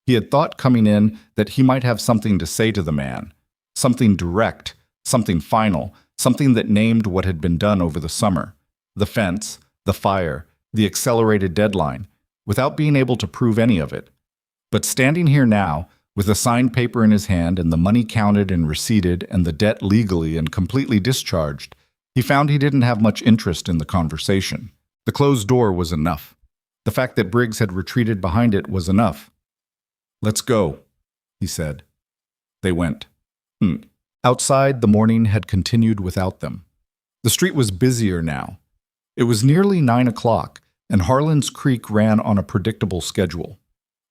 He had thought coming in that he might have something to say to the man, something direct, something final, something that named what had been done over the summer, the fence, the fire, the accelerated deadline, without being able to prove any of it. But standing here now, with the signed paper in his hand and the money counted and receipted and the debt legally and completely discharged, he found he didn't have much interest in the conversation. The closed door was enough. The fact that Briggs had retreated behind it was enough. "Let's go," he said. They went. Outside, the morning had continued without them. The street was busier now. It was nearly 9 o'clock, and Harlan's Creek ran on a predictable schedule.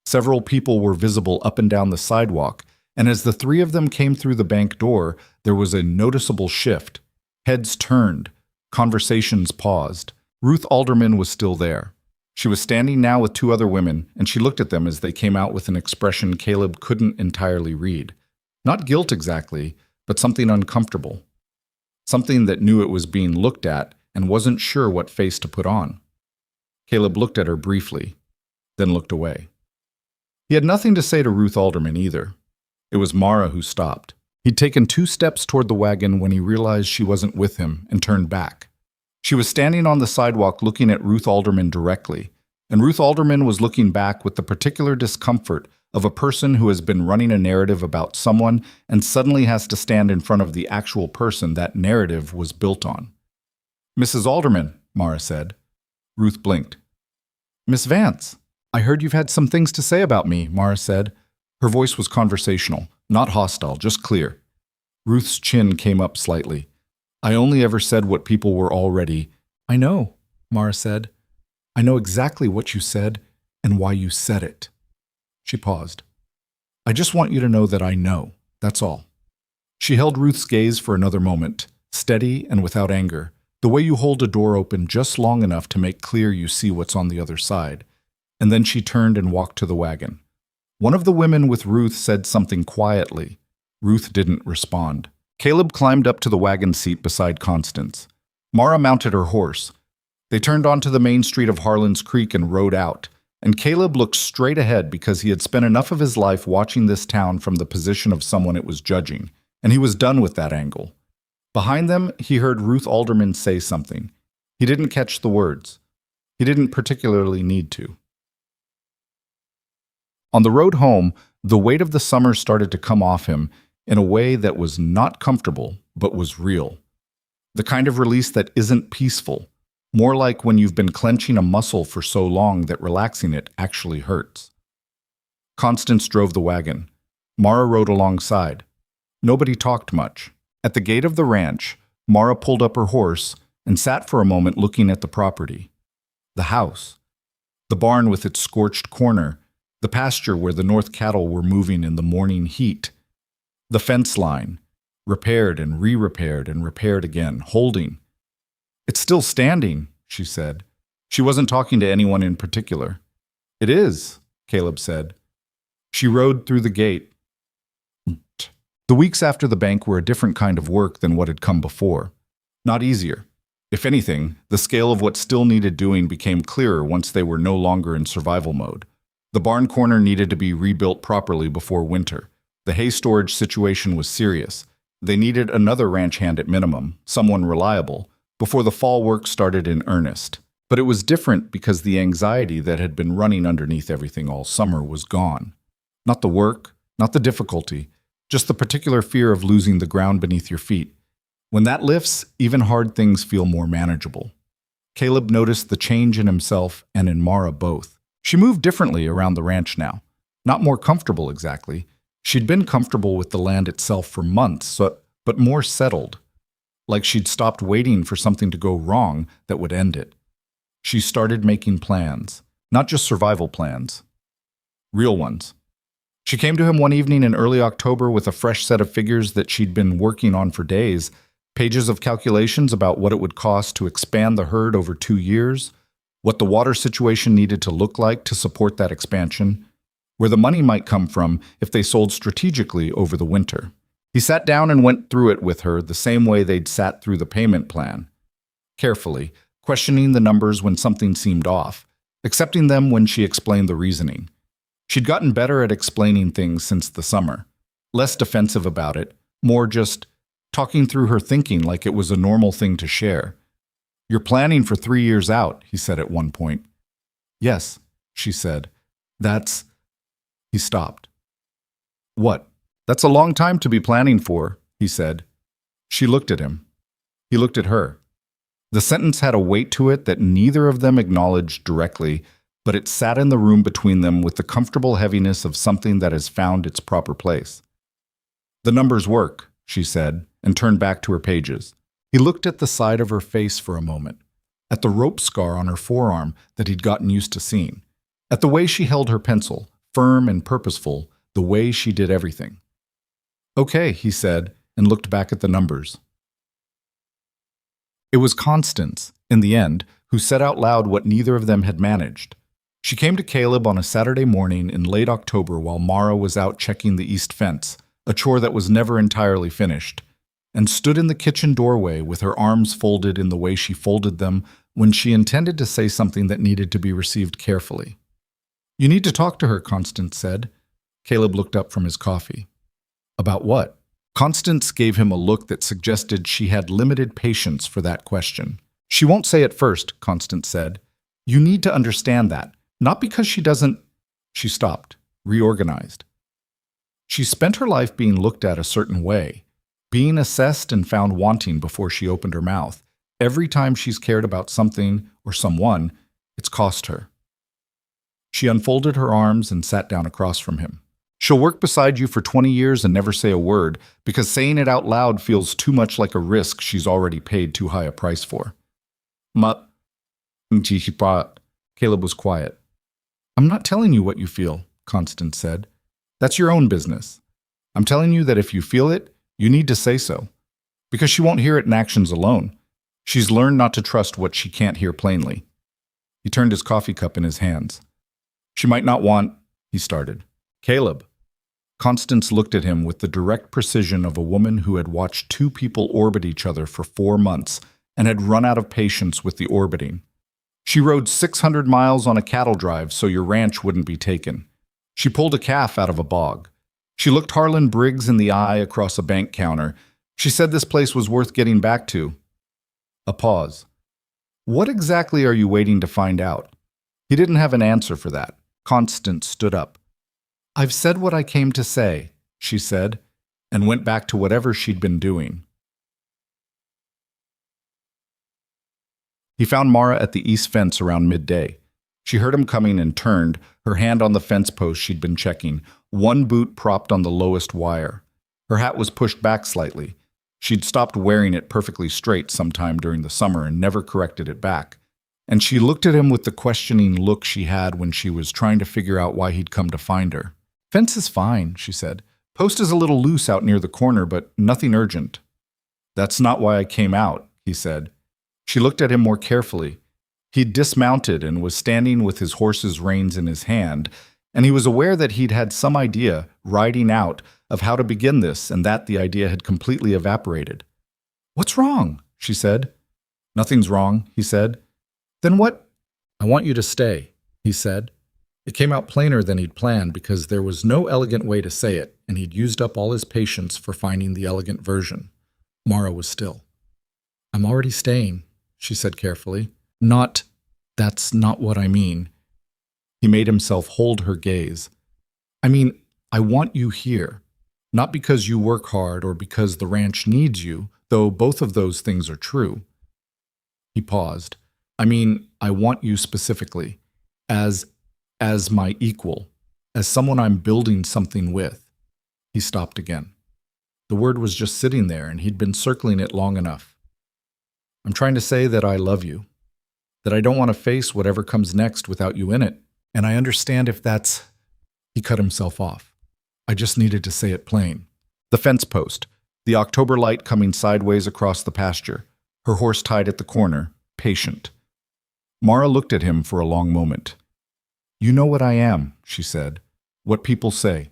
Several people were visible up and down the sidewalk, and as the three of them came through the bank door, there was a noticeable shift. Heads turned. Conversations paused. Ruth Alderman was still there. She was standing now with two other women, and she looked at them as they came out with an expression Caleb couldn't entirely read. Not guilt exactly, but something uncomfortable. Something that knew it was being looked at and wasn't sure what face to put on. Caleb looked at her briefly, then looked away. He had nothing to say to Ruth Alderman either. It was Mara who stopped. He'd taken 2 steps toward the wagon when he realized she wasn't with him and turned back. She was standing on the sidewalk looking at Ruth Alderman directly, and Ruth Alderman was looking back with the particular discomfort of a person who has been running a narrative about someone and suddenly has to stand in front of the actual person that narrative was built on. "Mrs. Alderman," Mara said. Ruth blinked. "Miss Vance, I heard you've had some things to say about me," Mara said. Her voice was conversational, not hostile, just clear. Ruth's chin came up slightly. "I only ever said what people were already—" "I know," Mara said. "I know exactly what you said and why you said it." She paused. "I just want you to know that I know, that's all." She held Ruth's gaze for another moment, steady and without anger, the way you hold a door open just long enough to make clear you see what's on the other side. And then she turned and walked to the wagon. One of the women with Ruth said something quietly. Ruth didn't respond. Caleb climbed up to the wagon seat beside Constance. Mara mounted her horse. They turned onto the main street of Harlan's Creek and rode out, and Caleb looked straight ahead because he had spent enough of his life watching this town from the position of someone it was judging, and he was done with that angle. Behind them, he heard Ruth Alderman say something. He didn't catch the words. He didn't particularly need to. On the road home, the weight of the summer started to come off him in a way that was not comfortable, but was real. The kind of release that isn't peaceful, more like when you've been clenching a muscle for so long that relaxing it actually hurts. Constance drove the wagon. Mara rode alongside. Nobody talked much. At the gate of the ranch, Mara pulled up her horse and sat for a moment looking at the property. The house. The barn with its scorched corner. The pasture where the north cattle were moving in the morning heat. The fence line, repaired and re-repaired and repaired again, holding. "It's still standing," she said. She wasn't talking to anyone in particular. "It is," Caleb said. She rode through the gate. The weeks after the bank were a different kind of work than what had come before. Not easier. If anything, the scale of what still needed doing became clearer once they were no longer in survival mode. The barn corner needed to be rebuilt properly before winter. The hay storage situation was serious. They needed another ranch hand at minimum, someone reliable, before the fall work started in earnest. But it was different because the anxiety that had been running underneath everything all summer was gone. Not the work, not the difficulty, just the particular fear of losing the ground beneath your feet. When that lifts, even hard things feel more manageable. Caleb noticed the change in himself and in Mara both. She moved differently around the ranch now. Not more comfortable exactly. She'd been comfortable with the land itself for months, but more settled. Like she'd stopped waiting for something to go wrong that would end it. She started making plans, not just survival plans, real ones. She came to him one evening in early October with a fresh set of figures that she'd been working on for days, pages of calculations about what it would cost to expand the herd over 2 years, what the water situation needed to look like to support that expansion, where the money might come from if they sold strategically over the winter. He sat down and went through it with her the same way they'd sat through the payment plan, carefully, questioning the numbers when something seemed off, accepting them when she explained the reasoning. She'd gotten better at explaining things since the summer, less defensive about it, more just talking through her thinking like it was a normal thing to share. "You're planning for 3 years out," he said at one point. "Yes," she said. "That's—" He stopped. "What? That's a long time to be planning for," he said. She looked at him. He looked at her. The sentence had a weight to it that neither of them acknowledged directly, but it sat in the room between them with the comfortable heaviness of something that has found its proper place. "The numbers work," she said, and turned back to her pages. He looked at the side of her face for a moment, at the rope scar on her forearm that he'd gotten used to seeing, at the way she held her pencil, firm and purposeful, the way she did everything. "Okay," he said, and looked back at the numbers. It was Constance, in the end, who said out loud what neither of them had managed. She came to Caleb on a Saturday morning in late October while Mara was out checking the east fence, a chore that was never entirely finished, and stood in the kitchen doorway with her arms folded in the way she folded them when she intended to say something that needed to be received carefully. "You need to talk to her," Constance said. Caleb looked up from his coffee. "About what?" Constance gave him a look that suggested she had limited patience for that question. "She won't say it first," Constance said. "You need to understand that. Not because she doesn't—" She stopped, reorganized. She spent her life being looked at a certain way, being assessed and found wanting before she opened her mouth. Every time she's cared about something or someone, it's cost her. She unfolded her arms and sat down across from him. "She'll work beside you for 20 years and never say a word, because saying it out loud feels too much like a risk she's already paid too high a price for." Caleb was quiet. "I'm not telling you what you feel," Constance said. "That's your own business. I'm telling you that if you feel it, you need to say so. Because she won't hear it in actions alone. She's learned not to trust what she can't hear plainly." He turned his coffee cup in his hands. "She might not want—" he started. "Caleb." Constance looked at him with the direct precision of a woman who had watched 2 people orbit each other for 4 months and had run out of patience with the orbiting. "She rode 600 miles on a cattle drive so your ranch wouldn't be taken. She pulled a calf out of a bog. She looked Harlan Briggs in the eye across a bank counter. She said this place was worth getting back to." A pause. "What exactly are you waiting to find out?" He didn't have an answer for that. Constance stood up. "I've said what I came to say," she said, and went back to whatever she'd been doing. He found Mara at the east fence around midday. She heard him coming and turned, her hand on the fence post she'd been checking, one boot propped on the lowest wire. Her hat was pushed back slightly. She'd stopped wearing it perfectly straight sometime during the summer and never corrected it back. And she looked at him with the questioning look she had when she was trying to figure out why he'd come to find her. "Fence is fine," she said. "Post is a little loose out near the corner, but nothing urgent." "That's not why I came out," he said. She looked at him more carefully. He'd dismounted and was standing with his horse's reins in his hand, and he was aware that he'd had some idea, riding out, of how to begin this, and that the idea had completely evaporated. "What's wrong?" she said. "Nothing's wrong," he said. "Then what—" "I want you to stay," he said. It came out plainer than he'd planned because there was no elegant way to say it, and he'd used up all his patience for finding the elegant version. Mara was still. "I'm already staying," she said carefully. That's not what I mean." He made himself hold her gaze. "I mean, I want you here.
Not because you work hard or because the ranch needs you, though both of those things are true. He paused. I mean, I want you specifically, as my equal, as someone I'm building something with. He stopped again. The word was just sitting there, and he'd been circling it long enough. I'm trying to say that I love you, that I don't want to face whatever comes next without you in it. And I understand if that's... He cut himself off. I just needed to say it plain.
The fence post, the October light coming sideways across the pasture, her horse tied at the corner, patient. Mara looked at him for a long moment. You know what I am, she said. What people say.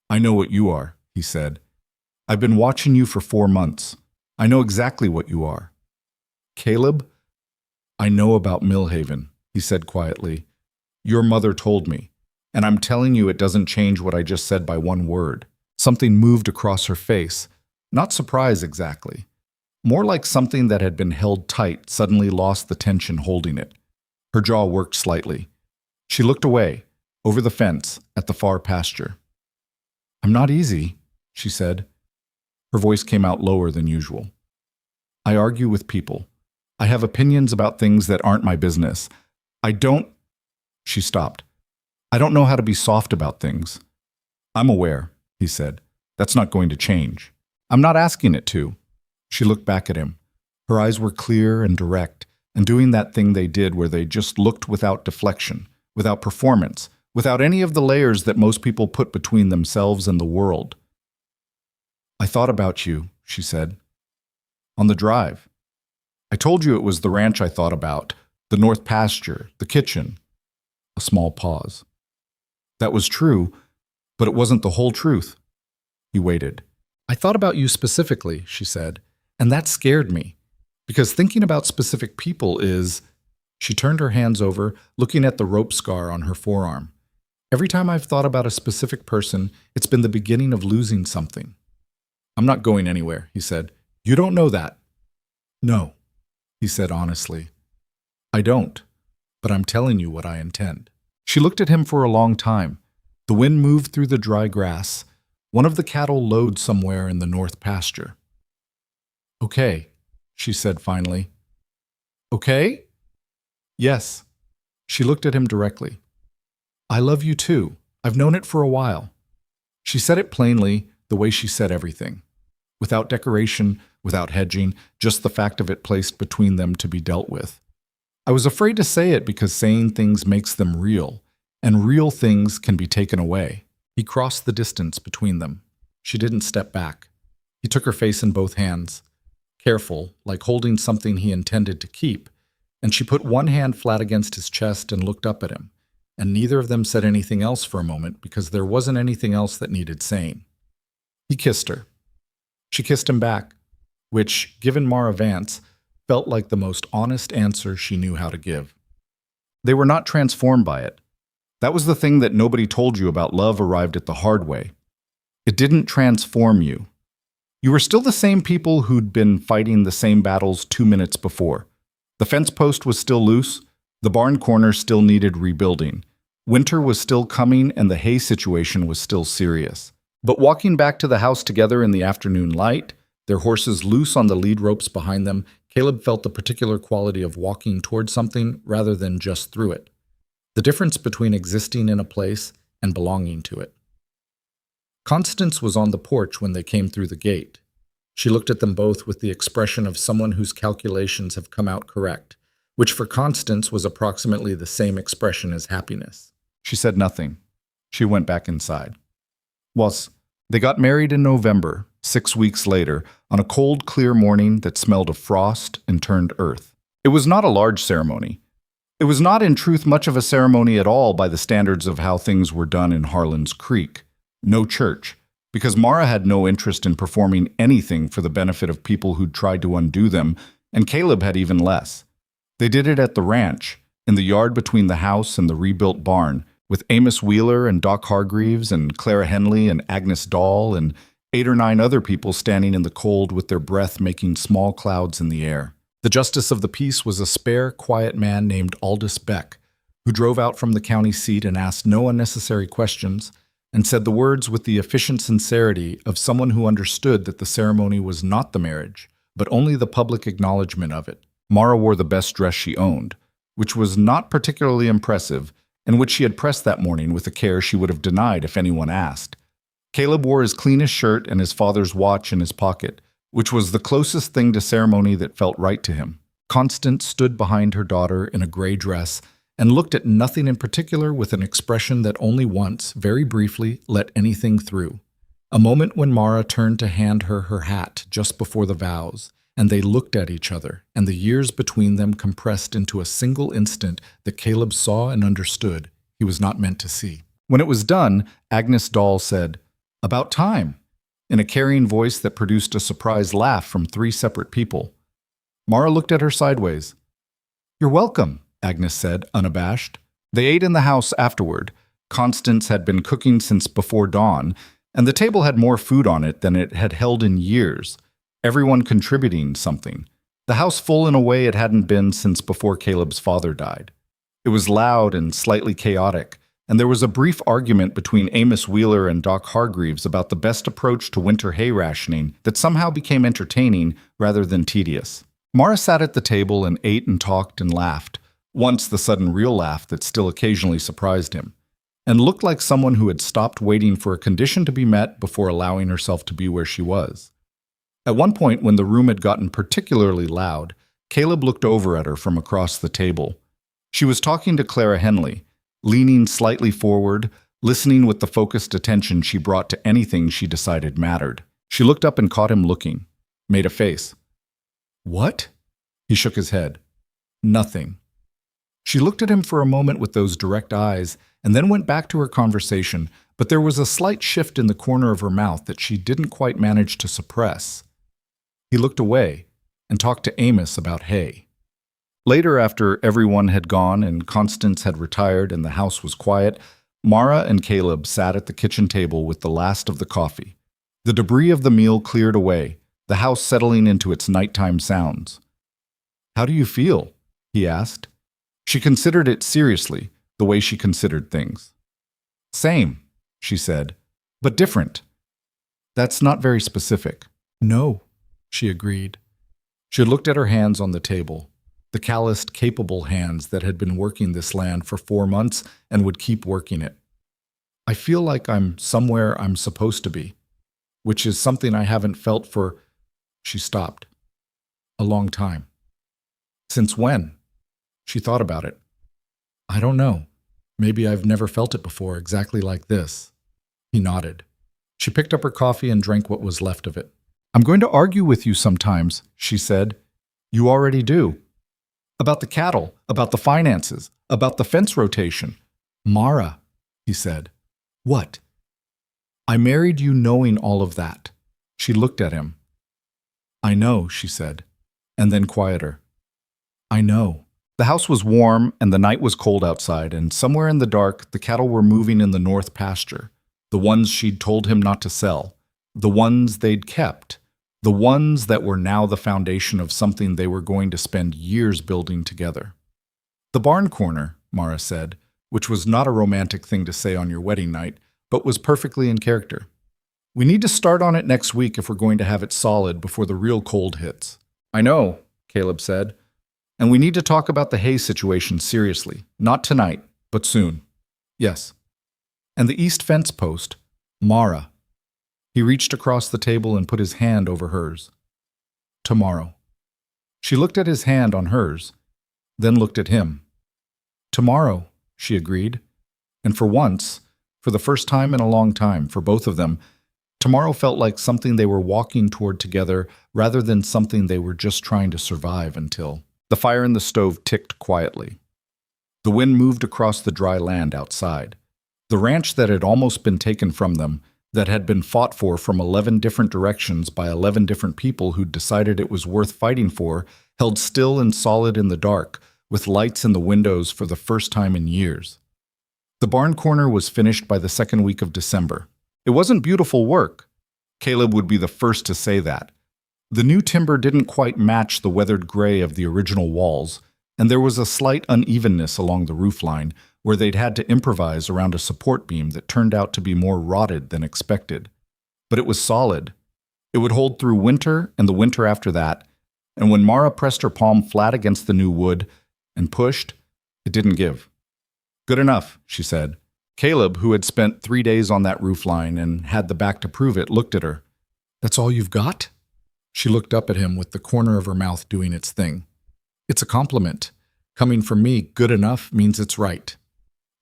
I know what you are, he said. I've been watching you for 4 months. I know exactly what you are. Caleb? I know about Millhaven, he said quietly. Your mother told me, and I'm telling you it doesn't change what I just said by one word. Something moved across her face. Not surprise exactly. More like something that had been held tight suddenly lost the tension holding it. Her jaw worked slightly. She looked away, over the fence, at the far pasture. I'm not easy, she said. Her voice came out lower than usual. I argue with people. I have opinions about things that aren't my business. I don't... She stopped. I don't know how to be soft about things. I'm aware, he said. That's not going to change. I'm not asking it to. She looked back at him. Her eyes were clear and direct, and doing that thing they did where they just looked without deflection, without performance, without any of the layers that most people put between themselves and the world. I thought about you, she said. On the drive. I told you it was the ranch I thought about, the north pasture, the kitchen. A small pause. That was true, but it wasn't the whole truth. He waited. I thought about you specifically, she said, and that scared me, because thinking about specific people is... She turned her hands over, looking at the rope scar on her forearm. Every time I've thought about a specific person, it's been the beginning of losing something. I'm not going anywhere, he said. You don't know that. No, he said honestly. I don't, but I'm telling you what I intend. She looked at him for a long time. The wind moved through the dry grass. One of the cattle lowed somewhere in the north pasture. Okay, she said finally. Okay? Yes. She looked at him directly. I love you too. I've known it for a while. She said it plainly, the way she said everything. Without decoration, without hedging, just the fact of it placed between them to be dealt with. I was afraid to say it because saying things makes them real, and real things can be taken away. He crossed the distance between them. She didn't step back. He took her face in both hands, careful, like holding something he intended to keep, and she put one hand flat against his chest and looked up at him, and neither of them said anything else for a moment because there wasn't anything else that needed saying. He kissed her. She kissed him back, which, given Mara Vance, felt like the most honest answer she knew how to give. They were not transformed by it. That was the thing that nobody told you about love arrived at the hard way. It didn't transform you. You were still the same people who'd been fighting the same battles 2 minutes before. The fence post was still loose. The barn corner still needed rebuilding. Winter was still coming and the hay situation was still serious. But walking back to the house together in the afternoon light, their horses loose on the lead ropes behind them, Caleb felt the particular quality of walking toward something rather than just through it. The difference between existing in a place and belonging to it. Constance was on the porch when they came through the gate. She looked at them both with the expression of someone whose calculations have come out correct, which for Constance was approximately the same expression as happiness. She said nothing. She went back inside. They got married in November, 6 weeks later, on a cold, clear morning that smelled of frost and turned earth. It was not a large ceremony. It was not in truth much of a ceremony at all by the standards of how things were done in Harlan's Creek. No church, because Mara had no interest in performing anything for the benefit of people who'd tried to undo them, and Caleb had even less. They did it at the ranch, in the yard between the house and the rebuilt barn, with Amos Wheeler and Doc Hargreaves and Clara Henley and Agnes Dahl and 8 or 9 other people standing in the cold with their breath making small clouds in the air. The justice of the peace was a spare, quiet man named Aldous Beck, who drove out from the county seat and asked no unnecessary questions, and said the words with the efficient sincerity of someone who understood that the ceremony was not the marriage, but only the public acknowledgement of it. Mara wore the best dress she owned, which was not particularly impressive, and which she had pressed that morning with a care she would have denied if anyone asked. Caleb wore his cleanest shirt and his father's watch in his pocket, which was the closest thing to ceremony that felt right to him. Constance stood behind her daughter in a gray dress and looked at nothing in particular with an expression that only once, very briefly, let anything through. A moment when Mara turned to hand her her hat just before the vows, and they looked at each other, and the years between them compressed into a single instant that Caleb saw and understood he was not meant to see. When it was done, Agnes Dahl said, "About time," in a carrying voice that produced a surprised laugh from 3 separate people. Mara looked at her sideways. "You're welcome," Agnes said, unabashed. They ate in the house afterward. Constance had been cooking since before dawn, and the table had more food on it than it had held in years, everyone contributing something. The house full in a way it hadn't been since before Caleb's father died. It was loud and slightly chaotic, and there was a brief argument between Amos Wheeler and Doc Hargreaves about the best approach to winter hay rationing that somehow became entertaining rather than tedious. Mara sat at the table and ate and talked and laughed, once the sudden real laugh that still occasionally surprised him, and looked like someone who had stopped waiting for a condition to be met before allowing herself to be where she was. At one point, when the room had gotten particularly loud, Caleb looked over at her from across the table. She was talking to Clara Henley, leaning slightly forward, listening with the focused attention she brought to anything she decided mattered. She looked up and caught him looking, made a face. "What?" He shook his head. "Nothing." She looked at him for a moment with those direct eyes and then went back to her conversation, but there was a slight shift in the corner of her mouth that she didn't quite manage to suppress. He looked away and talked to Amos about hay. Later, after everyone had gone and Constance had retired and the house was quiet, Mara and Caleb sat at the kitchen table with the last of the coffee. The debris of the meal cleared away, the house settling into its nighttime sounds. "How do you feel?" he asked. She considered it seriously, the way she considered things. "Same," she said, "but different." "That's not very specific." "No," she agreed. She looked at her hands on the table, the calloused, capable hands that had been working this land for 4 months and would keep working it. "I feel like I'm somewhere I'm supposed to be, which is something I haven't felt for," she stopped, "a long time." "Since when?" She thought about it. "I don't know. Maybe I've never felt it before, exactly like this." He nodded. She picked up her coffee and drank what was left of it. "I'm going to argue with you sometimes," she said. "You already do. About the cattle, about the finances, about the fence rotation." "Mara," he said. "What?" "I married you knowing all of that." She looked at him. "I know," she said, and then quieter. "I know." The house was warm and the night was cold outside, and somewhere in the dark the cattle were moving in the north pasture, the ones she'd told him not to sell, the ones they'd kept, the ones that were now the foundation of something they were going to spend years building together. "The barn corner," Mara said, which was not a romantic thing to say on your wedding night, but was perfectly in character. "We need to start on it next week if we're going to have it solid before the real cold hits." "I know," Caleb said. "And we need to talk about the hay situation seriously. Not tonight, but soon." "Yes." "And the east fence post." "Mara." He reached across the table and put his hand over hers. "Tomorrow." She looked at his hand on hers, then looked at him. "Tomorrow," she agreed. And for once, for the first time in a long time, for both of them, tomorrow felt like something they were walking toward together rather than something they were just trying to survive until. The fire in the stove ticked quietly. The wind moved across the dry land outside. The ranch that had almost been taken from them, that had been fought for from 11 different directions by 11 different people who'd decided it was worth fighting for, held still and solid in the dark, with lights in the windows for the first time in years. The barn corner was finished by the second week of December. It wasn't beautiful work. Caleb would be the first to say that. The new timber didn't quite match the weathered gray of the original walls, and there was a slight unevenness along the roofline, where they'd had to improvise around a support beam that turned out to be more rotted than expected. But it was solid. It would hold through winter and the winter after that, and when Mara pressed her palm flat against the new wood and pushed, it didn't give. "Good enough," she said. Caleb, who had spent 3 days on that roofline and had the back to prove it, looked at her.
"That's all you've got?" She looked up at him with the corner of her mouth doing its thing. "It's a compliment. Coming from me, good enough means it's right."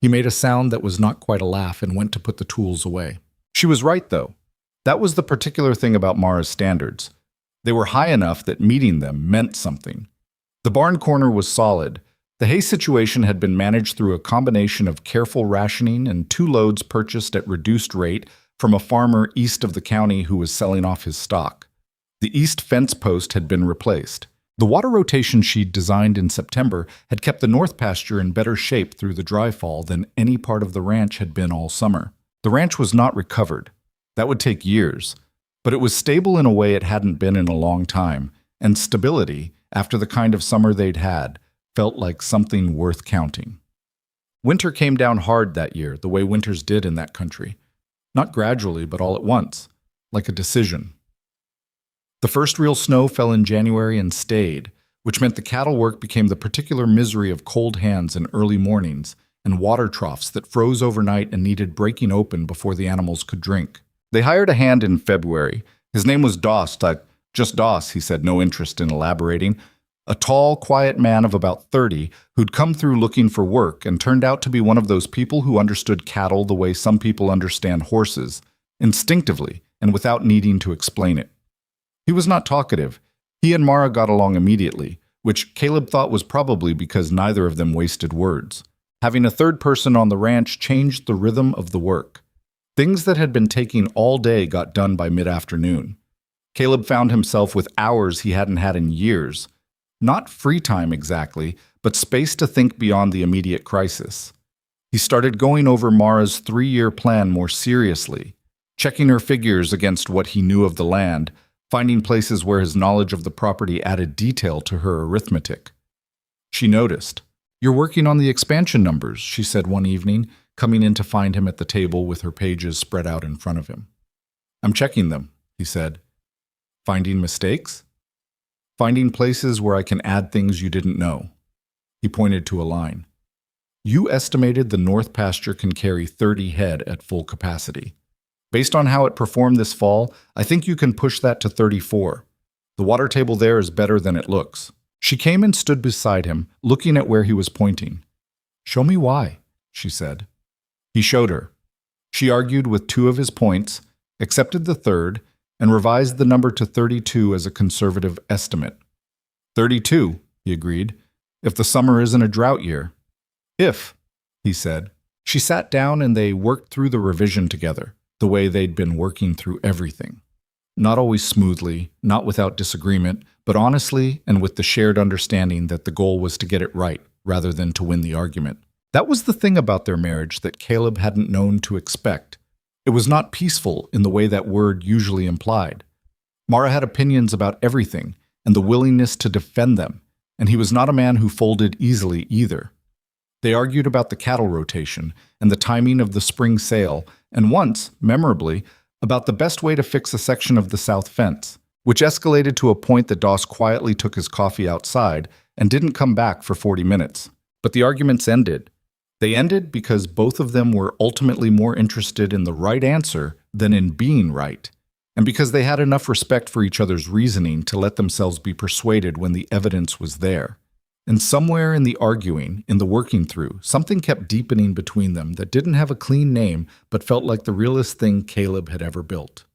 He made a sound that was not quite a laugh and went to put the tools away.
She was right, though. That was the particular thing about Mara's standards. They were high enough that meeting them meant something. The barn corner was solid. The hay situation had been managed through a combination of careful rationing and 2 loads purchased at reduced rate from a farmer east of the county who was selling off his stock. The east fence post had been replaced. The water rotation she'd designed in September had kept the north pasture in better shape through the dry fall than any part of the ranch had been all summer. The ranch was not recovered. That would take years. But it was stable in a way it hadn't been in a long time, and stability, after the kind of summer they'd had, felt like something worth counting. Winter came down hard that year, the way winters did in that country. Not gradually, but all at once, like a decision. The first real snow fell in January and stayed, which meant the cattle work became the particular misery of cold hands in early mornings and water troughs that froze overnight and needed breaking open before the animals could drink. They hired a hand in February. His name was Doss, just Doss, he said, no interest in elaborating. A tall, quiet man of about 30 who'd come through looking for work and turned out to be one of those people who understood cattle the way some people understand horses, instinctively and without needing to explain it. He was not talkative. He and Mara got along immediately, which Caleb thought was probably because neither of them wasted words. Having a third person on the ranch changed the rhythm of the work. Things that had been taking all day got done by mid-afternoon. Caleb found himself with hours he hadn't had in years. Not free time exactly, but space to think beyond the immediate crisis. He started going over Mara's 3-year plan more seriously, checking her figures against what he knew of the land, finding places where his knowledge of the property added detail to her arithmetic. She noticed. "You're working on the expansion numbers," she said one evening, coming in to find him at the table with her pages spread out in front of him. "I'm checking them," he said. "Finding mistakes?" "Finding places where I can add things you didn't know." He pointed to a line. "You estimated the north pasture can carry 30 head at full capacity. Based on how it performed this fall, I think you can push that to 34. The water table there is better than it looks." She came and stood beside him, looking at where he was pointing. "Show me why," she said. He showed her. She argued with 2 of his points, accepted the third, and revised the number to 32 as a conservative estimate. 32, he agreed, if the summer isn't a drought year. "If," he said. She sat down and they worked through the revision together, the way they'd been working through everything. Not always smoothly, not without disagreement, but honestly and with the shared understanding that the goal was to get it right rather than to win the argument. That was the thing about their marriage that Caleb hadn't known to expect. It was not peaceful in the way that word usually implied. Mara had opinions about everything and the willingness to defend them, and he was not a man who folded easily either. They argued about the cattle rotation and the timing of the spring sale, and once, memorably, about the best way to fix a section of the south fence, which escalated to a point that Doss quietly took his coffee outside and didn't come back for 40 minutes. But the arguments ended. They ended because both of them were ultimately more interested in the right answer than in being right, and because they had enough respect for each other's reasoning to let themselves be persuaded when the evidence was there. And somewhere in the arguing, in the working through, something kept deepening between them that didn't have a clean name but felt like the realest thing Caleb had ever built.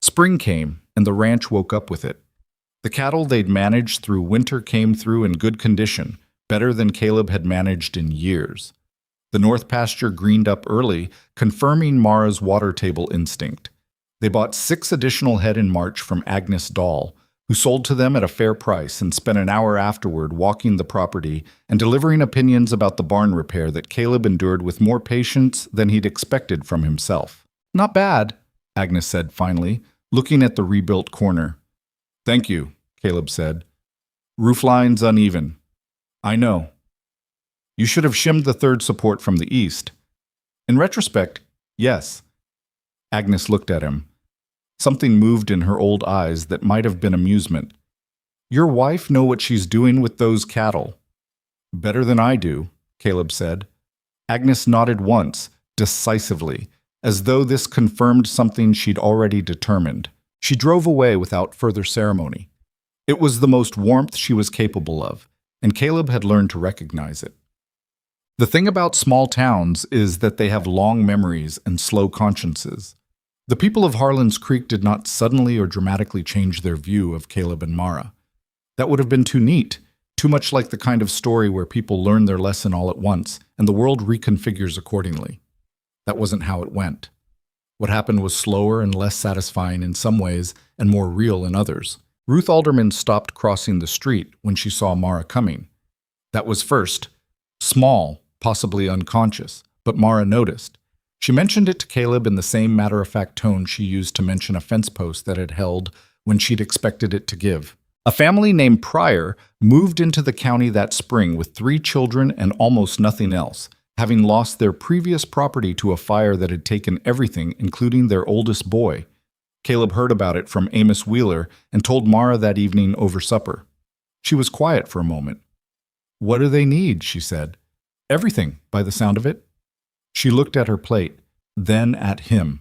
Spring came, and the ranch woke up with it. The cattle they'd managed through winter came through in good condition, better than Caleb had managed in years. The north pasture greened up early, confirming Mara's water table instinct. They bought 6 additional head in March from Agnes Dahl, who sold to them at a fair price and spent an hour afterward walking the property and delivering opinions about the barn repair that Caleb endured with more patience than he'd expected from himself. "Not bad," Agnes said finally, looking at the rebuilt corner. "Thank you," Caleb said. "Roof line's uneven." "I know." You should have shimmed the third support from the east. In retrospect, yes. Agnes looked at him. Something moved in her old eyes that might have been amusement. Your wife know what she's doing with those cattle. Better than I do, Caleb said. Agnes nodded once, decisively, as though this confirmed something she'd already determined. She drove away without further ceremony. It was the most warmth she was capable of, and Caleb had learned to recognize it. The thing about small towns is that they have long memories and slow consciences. The people of Harlan's Creek did not suddenly or dramatically change their view of Caleb and Mara. That would have been too neat, too much like the kind of story where people learn their lesson all at once and the world reconfigures accordingly. That wasn't how it went. What happened was slower and less satisfying in some ways and more real in others. Ruth Alderman stopped crossing the street when she saw Mara coming. That was first. Small, possibly unconscious, but Mara noticed. She mentioned it to Caleb in the same matter-of-fact tone she used to mention a fence post that had held when she'd expected it to give. A family named Pryor moved into the county that spring with 3 children and almost nothing else, having lost their previous property to a fire that had taken everything, including their oldest boy. Caleb heard about it from Amos Wheeler and told Mara that evening over supper. She was quiet for a moment. "What do they need?" she said. "Everything, by the sound of it." She looked at her plate, then at him.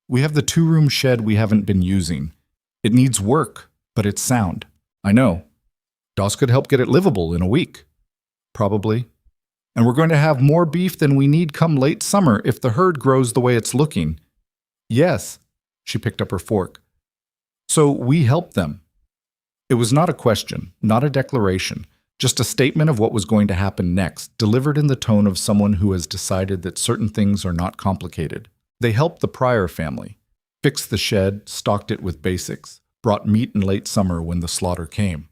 "We have the 2-room shed we haven't been using. It needs work, but it's sound. I know. Doss could help get it livable in a week. Probably. And we're going to have more beef than we need come late summer if the herd grows the way it's looking." "Yes." She picked up her fork. "So we help them." It was not a question, not a declaration, just a statement of what was going to happen next, delivered in the tone of someone who has decided that certain things are not complicated. They helped the Pryor family, fixed the shed, stocked it with basics, brought meat in late summer when the slaughter came.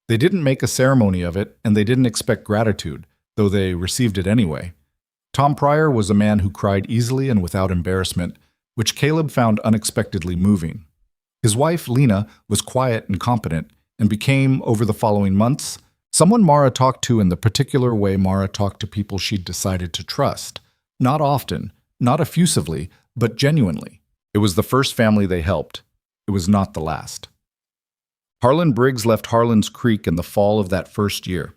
They didn't make a ceremony of it, and they didn't expect gratitude, though they received it anyway. Tom Pryor was a man who cried easily and without embarrassment, which Caleb found unexpectedly moving. His wife, Lena, was quiet and competent, and became, over the following months, someone Mara talked to in the particular way Mara talked to people she'd decided to trust. Not often, not effusively, but genuinely. It was the first family they helped. It was not the last. Harlan Briggs left Harlan's Creek in the fall of that first year.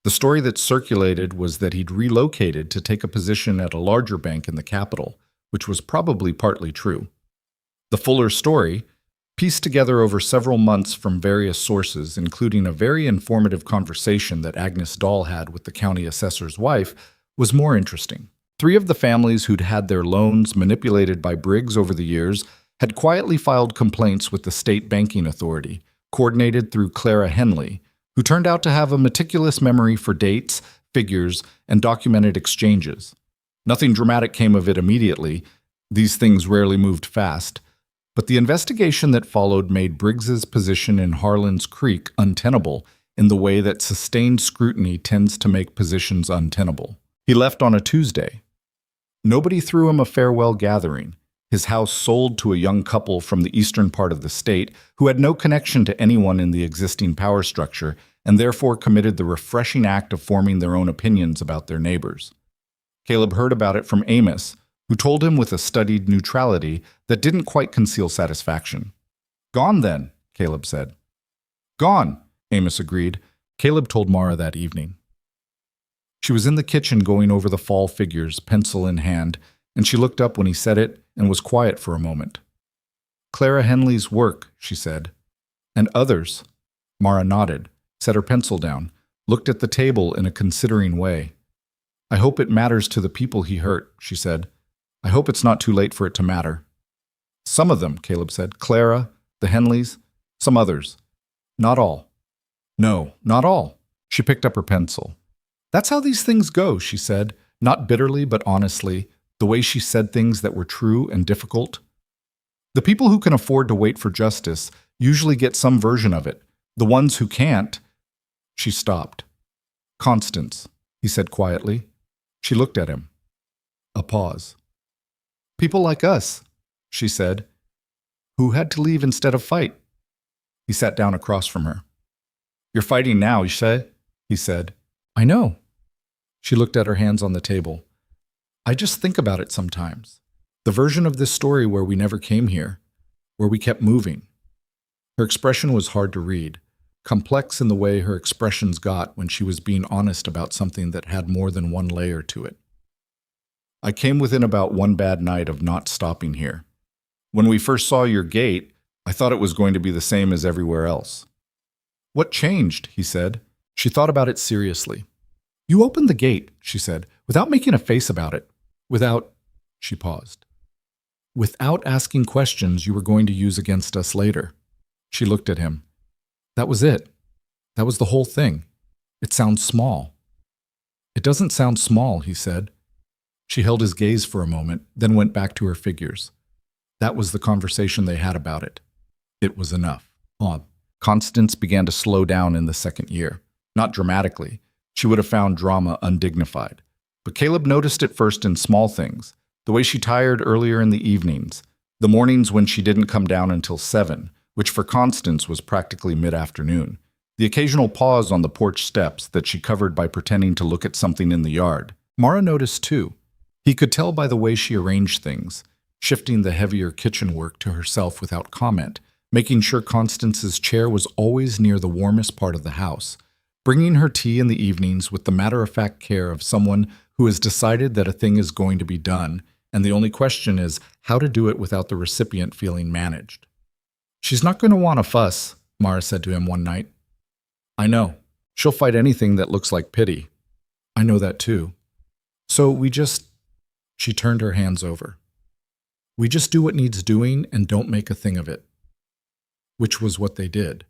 The story that circulated was that he'd relocated to take a position at a larger bank in the capital, which was probably partly true. The fuller story, pieced together over several months from various sources, including a very informative conversation that Agnes Dahl had with the county assessor's wife, was more interesting. 3 of the families who'd had their loans manipulated by Briggs over the years had quietly filed complaints with the state banking authority, coordinated through Clara Henley, who turned out to have a meticulous memory for dates, figures, and documented exchanges. Nothing dramatic came of it immediately. These things rarely moved fast. But the investigation that followed made Briggs's position in Harlan's Creek untenable in the way that sustained scrutiny tends to make positions untenable. He left on a Tuesday. Nobody threw him a farewell gathering. His house sold to a young couple from the eastern part of the state who had no connection to anyone in the existing power structure and therefore committed the refreshing act of forming their own opinions about their neighbors. Caleb heard about it from Amos, who told him with a studied neutrality that didn't quite conceal satisfaction. "Gone then," Caleb said. "Gone," Amos agreed. Caleb told Mara that evening. She was in the kitchen going over the fall figures, pencil in hand, and she looked up when he said it and was quiet for a moment. "Clara Henley's work," she said. "And others." Mara nodded, set her pencil down, looked at the table in a considering way. "I hope it matters to the people he hurt," she said. "I hope it's not too late for it to matter." "Some of them," Caleb said. "Clara, the Henleys, some others. Not all." "No, not all." She picked up her pencil. "That's how these things go," she said, not bitterly but honestly, the way she said things that were true and difficult. "The people who can afford to wait for justice usually get some version of it. The ones who can't—" She stopped. "Constance," he said quietly. She looked at him. A pause. "People like us," she said, "who had to leave instead of fight." He sat down across from her. "You're fighting now, you say?" he said. "I know."
She looked at her hands on the table. I just think about it sometimes. The version of this story where we never came here, where we kept moving. Her expression was hard to read, complex in the way her expressions got when she was being honest about something that had more than one layer to it. I came within about one bad night of not stopping here. When we first saw your gate, I thought it was going to be the same as everywhere else. What changed? He said. She thought about it seriously. You opened the gate, she said, without making a face about it. She paused. Without asking questions you were going to use against us later. She looked at him. That was it. That was the whole thing. It sounds small. It doesn't sound small, he said. She held his gaze for a moment, then went back to her figures. That was the conversation they had about it. It was enough. Constance began to slow down in the second year. Not dramatically. She would have found drama undignified. But Caleb noticed it first in small things. The way she tired earlier in the evenings. The mornings when she didn't come down until 7, which for Constance was practically mid-afternoon. The occasional pause on the porch steps that she covered by pretending to look at something in the yard. Mara noticed too. He could tell by the way she arranged things, shifting the heavier kitchen work to herself without comment, making sure Constance's chair was always near the warmest part of the house, bringing her tea in the evenings with the matter-of-fact care of someone who has decided that a thing is going to be done, and the only question is how to do it without the recipient feeling managed. She's not going to want a fuss, Mara said to him one night. I know. She'll fight anything that looks like pity. I know that too. So She turned her hands over. We just do what needs doing and don't make a thing of it. Which was what they did.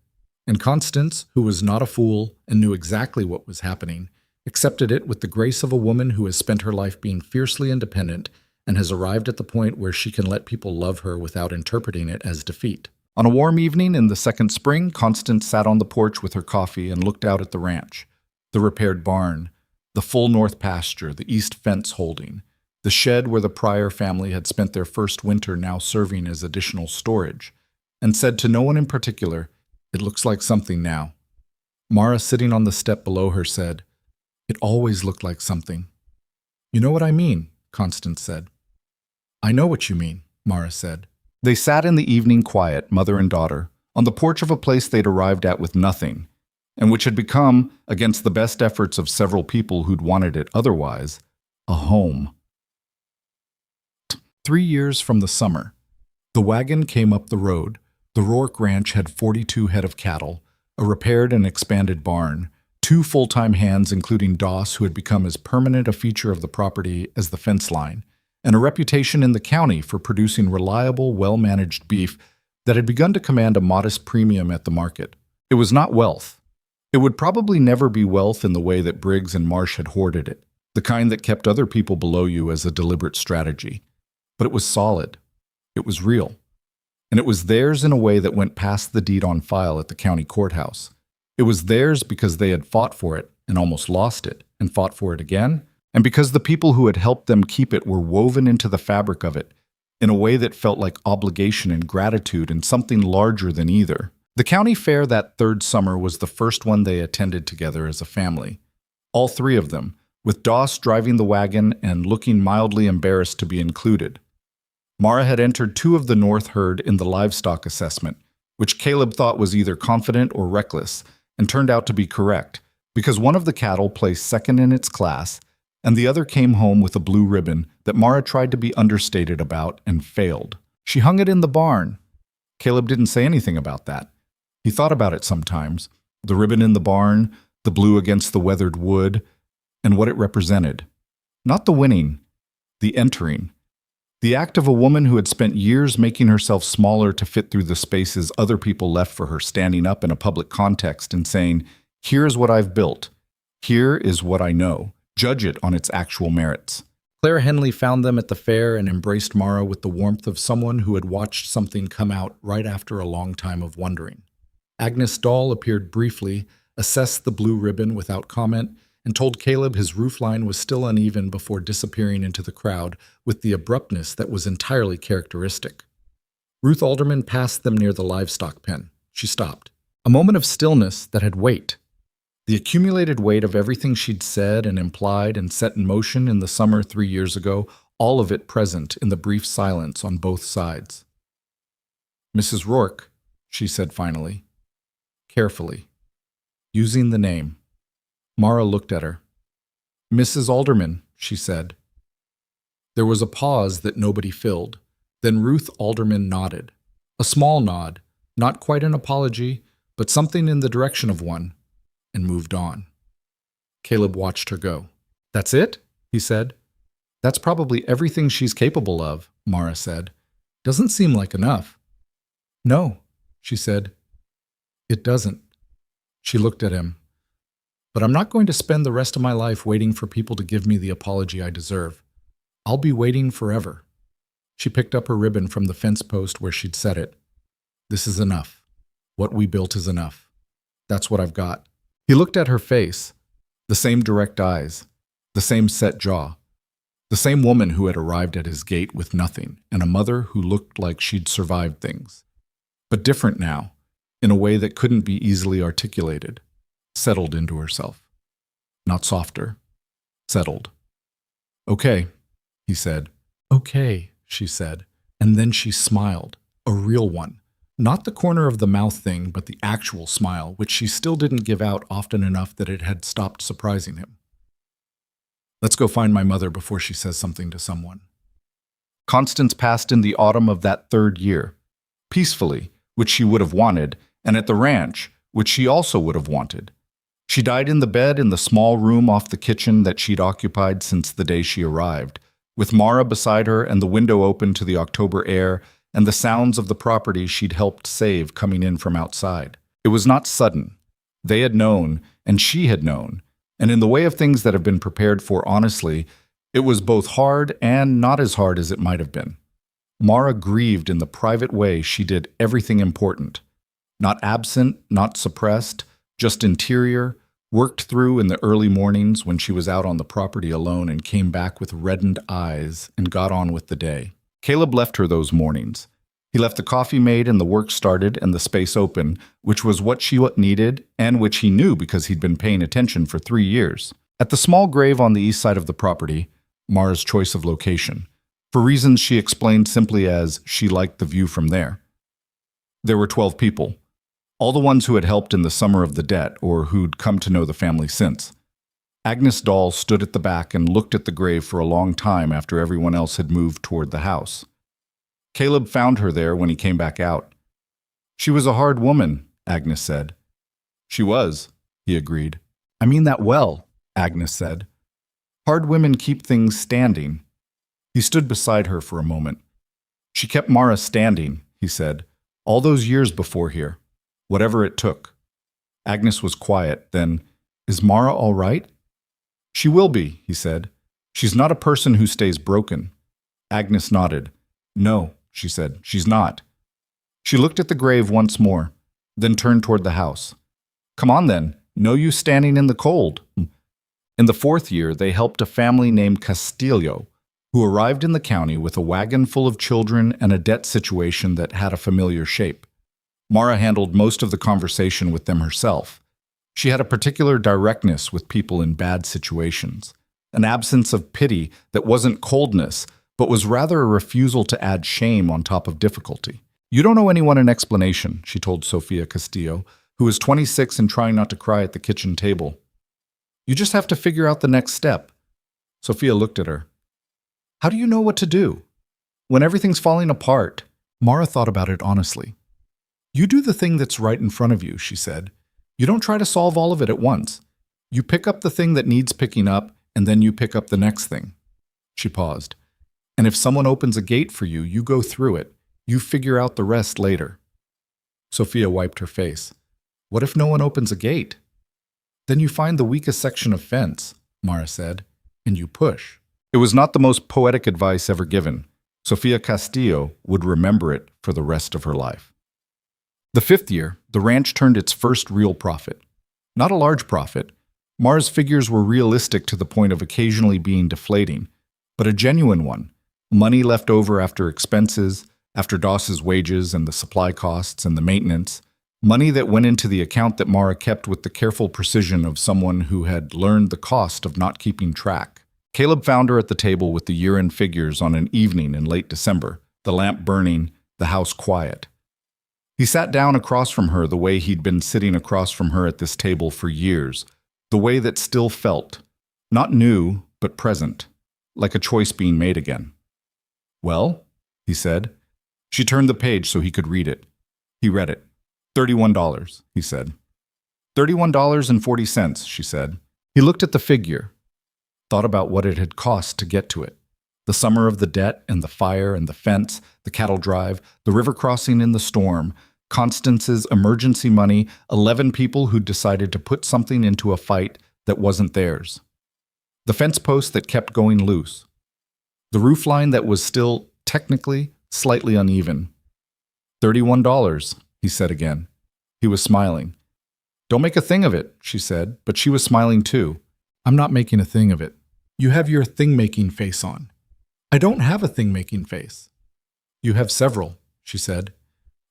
And Constance, who was not a fool and knew exactly what was happening, accepted it with the grace of a woman who has spent her life being fiercely independent and has arrived at the point where she can let people love her without interpreting it as defeat. On a warm evening in the second spring, Constance sat on the porch with her coffee and looked out at the ranch, the repaired barn, the full north pasture, the east fence holding, the shed where the Pryor family had spent their first winter now serving as additional storage, and said to no one in particular, It looks like something now. Mara, sitting on the step below her, said, It always looked like something. You know what I mean, Constance said. I know what you mean, Mara said. They sat in the evening quiet, mother and daughter, on the porch of a place they'd arrived at with nothing, and which had become, against the best efforts of several people who'd wanted it otherwise, a home. 3 years from the summer. The wagon came up the road. The Rourke Ranch had 42 head of cattle, a repaired and expanded barn, 2 full-time hands including Doss, who had become as permanent a feature of the property as the fence line, and a reputation in the county for producing reliable, well-managed beef that had begun to command a modest premium at the market. It was not wealth. It would probably never be wealth in the way that Briggs and Marsh had hoarded it, the kind that kept other people below you as a deliberate strategy. But it was solid. It was real. And it was theirs in a way that went past the deed on file at the county courthouse. It was theirs because they had fought for it and almost lost it, and fought for it again, and because the people who had helped them keep it were woven into the fabric of it in a way that felt like obligation and gratitude and something larger than either. The county fair that third summer was the first one they attended together as a family. All 3 of them, with Doss driving the wagon and looking mildly embarrassed to be included. Mara had entered 2 of the North herd in the livestock assessment, which Caleb thought was either confident or reckless, and turned out to be correct, because one of the cattle placed second in its class, and the other came home with a blue ribbon that Mara tried to be understated about and failed. She hung it in the barn. Caleb didn't say anything about that. He thought about it sometimes, the ribbon in the barn, the blue against the weathered wood, and what it represented. Not the winning, the entering. The act of a woman who had spent years making herself smaller to fit through the spaces other people left for her, standing up in a public context and saying, Here is what I've built. Here is what I know. Judge it on its actual merits. Claire Henley found them at the fair and embraced Mara with the warmth of someone who had watched something come out right after a long time of wondering. Agnes Dahl appeared briefly, assessed the blue ribbon without comment, and told Caleb his roofline was still uneven before disappearing into the crowd with the abruptness that was entirely characteristic. Ruth Alderman passed them near the livestock pen. She stopped. A moment of stillness that had weight.
The accumulated weight of everything she'd said and implied and set in motion in the summer 3 years ago, all of it present in the brief silence on both sides. "Mrs. Rourke," she said finally, carefully, using the name. Mara looked at her. "Mrs. Alderman," she said. There was a pause that nobody filled. Then Ruth Alderman nodded. A small nod, not quite an apology, but something in the direction of one, and moved on. Caleb watched her go. "That's it?" he said. "That's probably everything she's capable of," Mara said. "Doesn't seem like enough." "No," she said. "It doesn't." She looked at him. "But I'm not going to spend the rest of my life waiting for people to give me the apology I deserve. I'll be waiting forever." She picked up her ribbon from the fence post where she'd set it. "This is enough. What we built is enough. That's what I've got." He looked at her face, the same direct eyes, the same set jaw, the same woman who had arrived at his gate with nothing, and a mother who looked like she'd survived things. But different now, in a way that couldn't be easily articulated, settled into herself. Not softer, settled. "Okay," he said. "Okay," she said, and then she smiled, a real one. Not the corner of the mouth thing, but the actual smile, which she still didn't give out often enough that it had stopped surprising him. "Let's go find my mother before she says something to someone." Constance passed in the autumn of that 3rd year, peacefully, which she would have wanted, and at the ranch, which she also would have wanted. She died in the bed in the small room off the kitchen that she'd occupied since the day she arrived, with Mara beside her and the window open to the October air and the sounds of the property she'd helped save coming in from outside. It was not sudden. They had known, and she had known, and in the way of things that have been prepared for honestly, it was both hard and not as hard as it might have been. Mara grieved in the private way she did everything important. Not absent, not suppressed, just interior, worked through in the early mornings when she was out on the property alone and came back with reddened eyes and got on with the day. Caleb left her those mornings. He left the coffee made and the work started and the space open, which was what she needed and which he knew because he'd been paying attention for 3 years. At the small grave on the east side of the property, Mara's choice of location, for reasons she explained simply as she liked the view from there. There were 12 people, all the ones who had helped in the summer of the debt or who'd come to know the family since. Agnes Dahl stood at the back and looked at the grave for a long time after everyone else had moved toward the house. Caleb found her there when he came back out. "She was a hard woman," Agnes said. "She was," he agreed. "I mean that well," Agnes said. "Hard women keep things standing." He stood beside her for a moment. "She kept Mara standing," he said, "all those years before here, whatever it took." Agnes was quiet, then, "Is Mara all right?" "She will be," he said. "She's not a person who stays broken." Agnes nodded. "No," she said, "she's not." She looked at the grave once more, then turned toward the house. "Come on then, no use standing in the cold." In the 4th year, they helped a family named Castillo, who arrived in the county with a wagon full of children and a debt situation that had a familiar shape. Mara handled most of the conversation with them herself. She had a particular directness with people in bad situations, an absence of pity that wasn't coldness, but was rather a refusal to add shame on top of difficulty. "You don't owe anyone an explanation," she told Sofia Castillo, who was 26 and trying not to cry at the kitchen table. "You just have to figure out the next step." Sofia looked at her. "How do you know what to do? When everything's falling apart?" Mara thought about it honestly. "You do the thing that's right in front of you," she said. "You don't try to solve all of it at once. You pick up the thing that needs picking up, and then you pick up the next thing." She paused. "And if someone opens a gate for you, you go through it. You figure out the rest later." Sophia wiped her face. "What if no one opens a gate?" "Then you find the weakest section of fence," Mara said, "and you push." It was not the most poetic advice ever given. Sofia Castillo would remember it for the rest of her life. The 5th year, the ranch turned its first real profit. Not a large profit. Mara's figures were realistic to the point of occasionally being deflating, but a genuine one. Money left over after expenses, after Doss's wages and the supply costs and the maintenance, Money that went into the account that Mara kept with the careful precision of someone who had learned the cost of not keeping track. Caleb found her at the table with the year-end figures on an evening in late December, the lamp burning, the house quiet. He sat down across from her the way he'd been sitting across from her at this table for years, the way that still felt, not new, but present, like a choice being made again. "Well?" he said. She turned the page so he could read it. He read it. $31, he said. $31.40, she said. He looked at the figure, thought about what it had cost to get to it. The summer of the debt and the fire and the fence, the cattle drive, the river crossing in the storm, Constance's emergency money, 11 people who decided to put something into a fight that wasn't theirs. The fence post that kept going loose. The roofline that was still, technically, slightly uneven. $31, he said again. He was smiling. "Don't make a thing of it," she said, but she was smiling too.
"I'm not making a thing of it. You have your thing-making face on." "I don't have a thing-making face." "You have several," she said.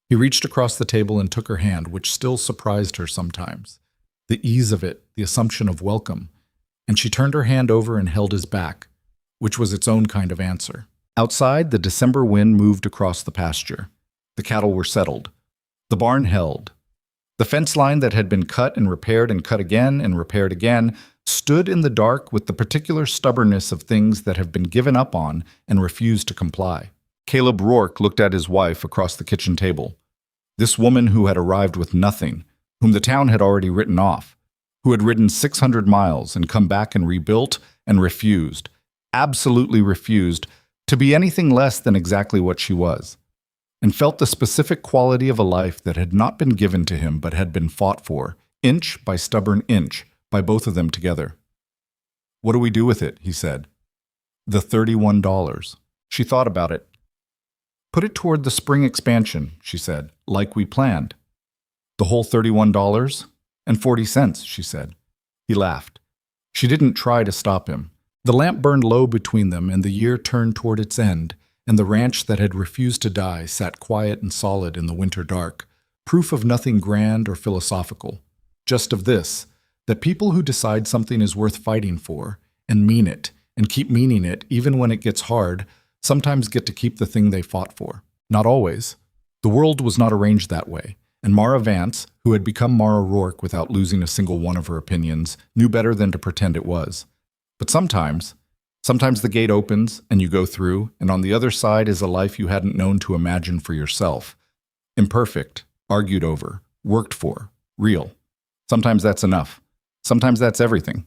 He reached across the table and took her hand, which still surprised her sometimes. The ease of it, the assumption of welcome. And she turned her hand over and held his back, which was its own kind of answer. Outside, the December wind moved across the pasture. The cattle were settled. The barn held. The fence line that had been cut and cut again and repaired again stood in the dark with the particular stubbornness of things that have been given up on and refused to comply. Caleb Rourke looked at his wife across the kitchen table. This woman who had arrived with nothing, whom the town had already written off, who had ridden 600 miles and come back and rebuilt and refused, absolutely refused, to be anything less than exactly what she was, and felt the specific quality of a life that had not been given to him but had been fought for, inch by stubborn inch, by both of them together. "What do we do with it?" he said. "The $31. She thought about it. "Put it toward the spring expansion," she said, "like we planned." "The whole $31.40, she said. He laughed. She didn't try to stop him. The lamp burned low between them, and the year turned toward its end, and the ranch that had refused to die sat quiet and solid in the winter dark, proof of nothing grand or philosophical, just of this, that people who decide something is worth fighting for, and mean it, and keep meaning it even when it gets hard, sometimes get to keep the thing they fought for. Not always. The world was not arranged that way, and Mara Vance, who had become Mara Rourke without losing a single one of her opinions, knew better than to pretend it was. But sometimes the gate opens and you go through, and on the other side is a life you hadn't known to imagine for yourself. Imperfect, argued over, worked for, real. Sometimes that's enough. Sometimes that's everything.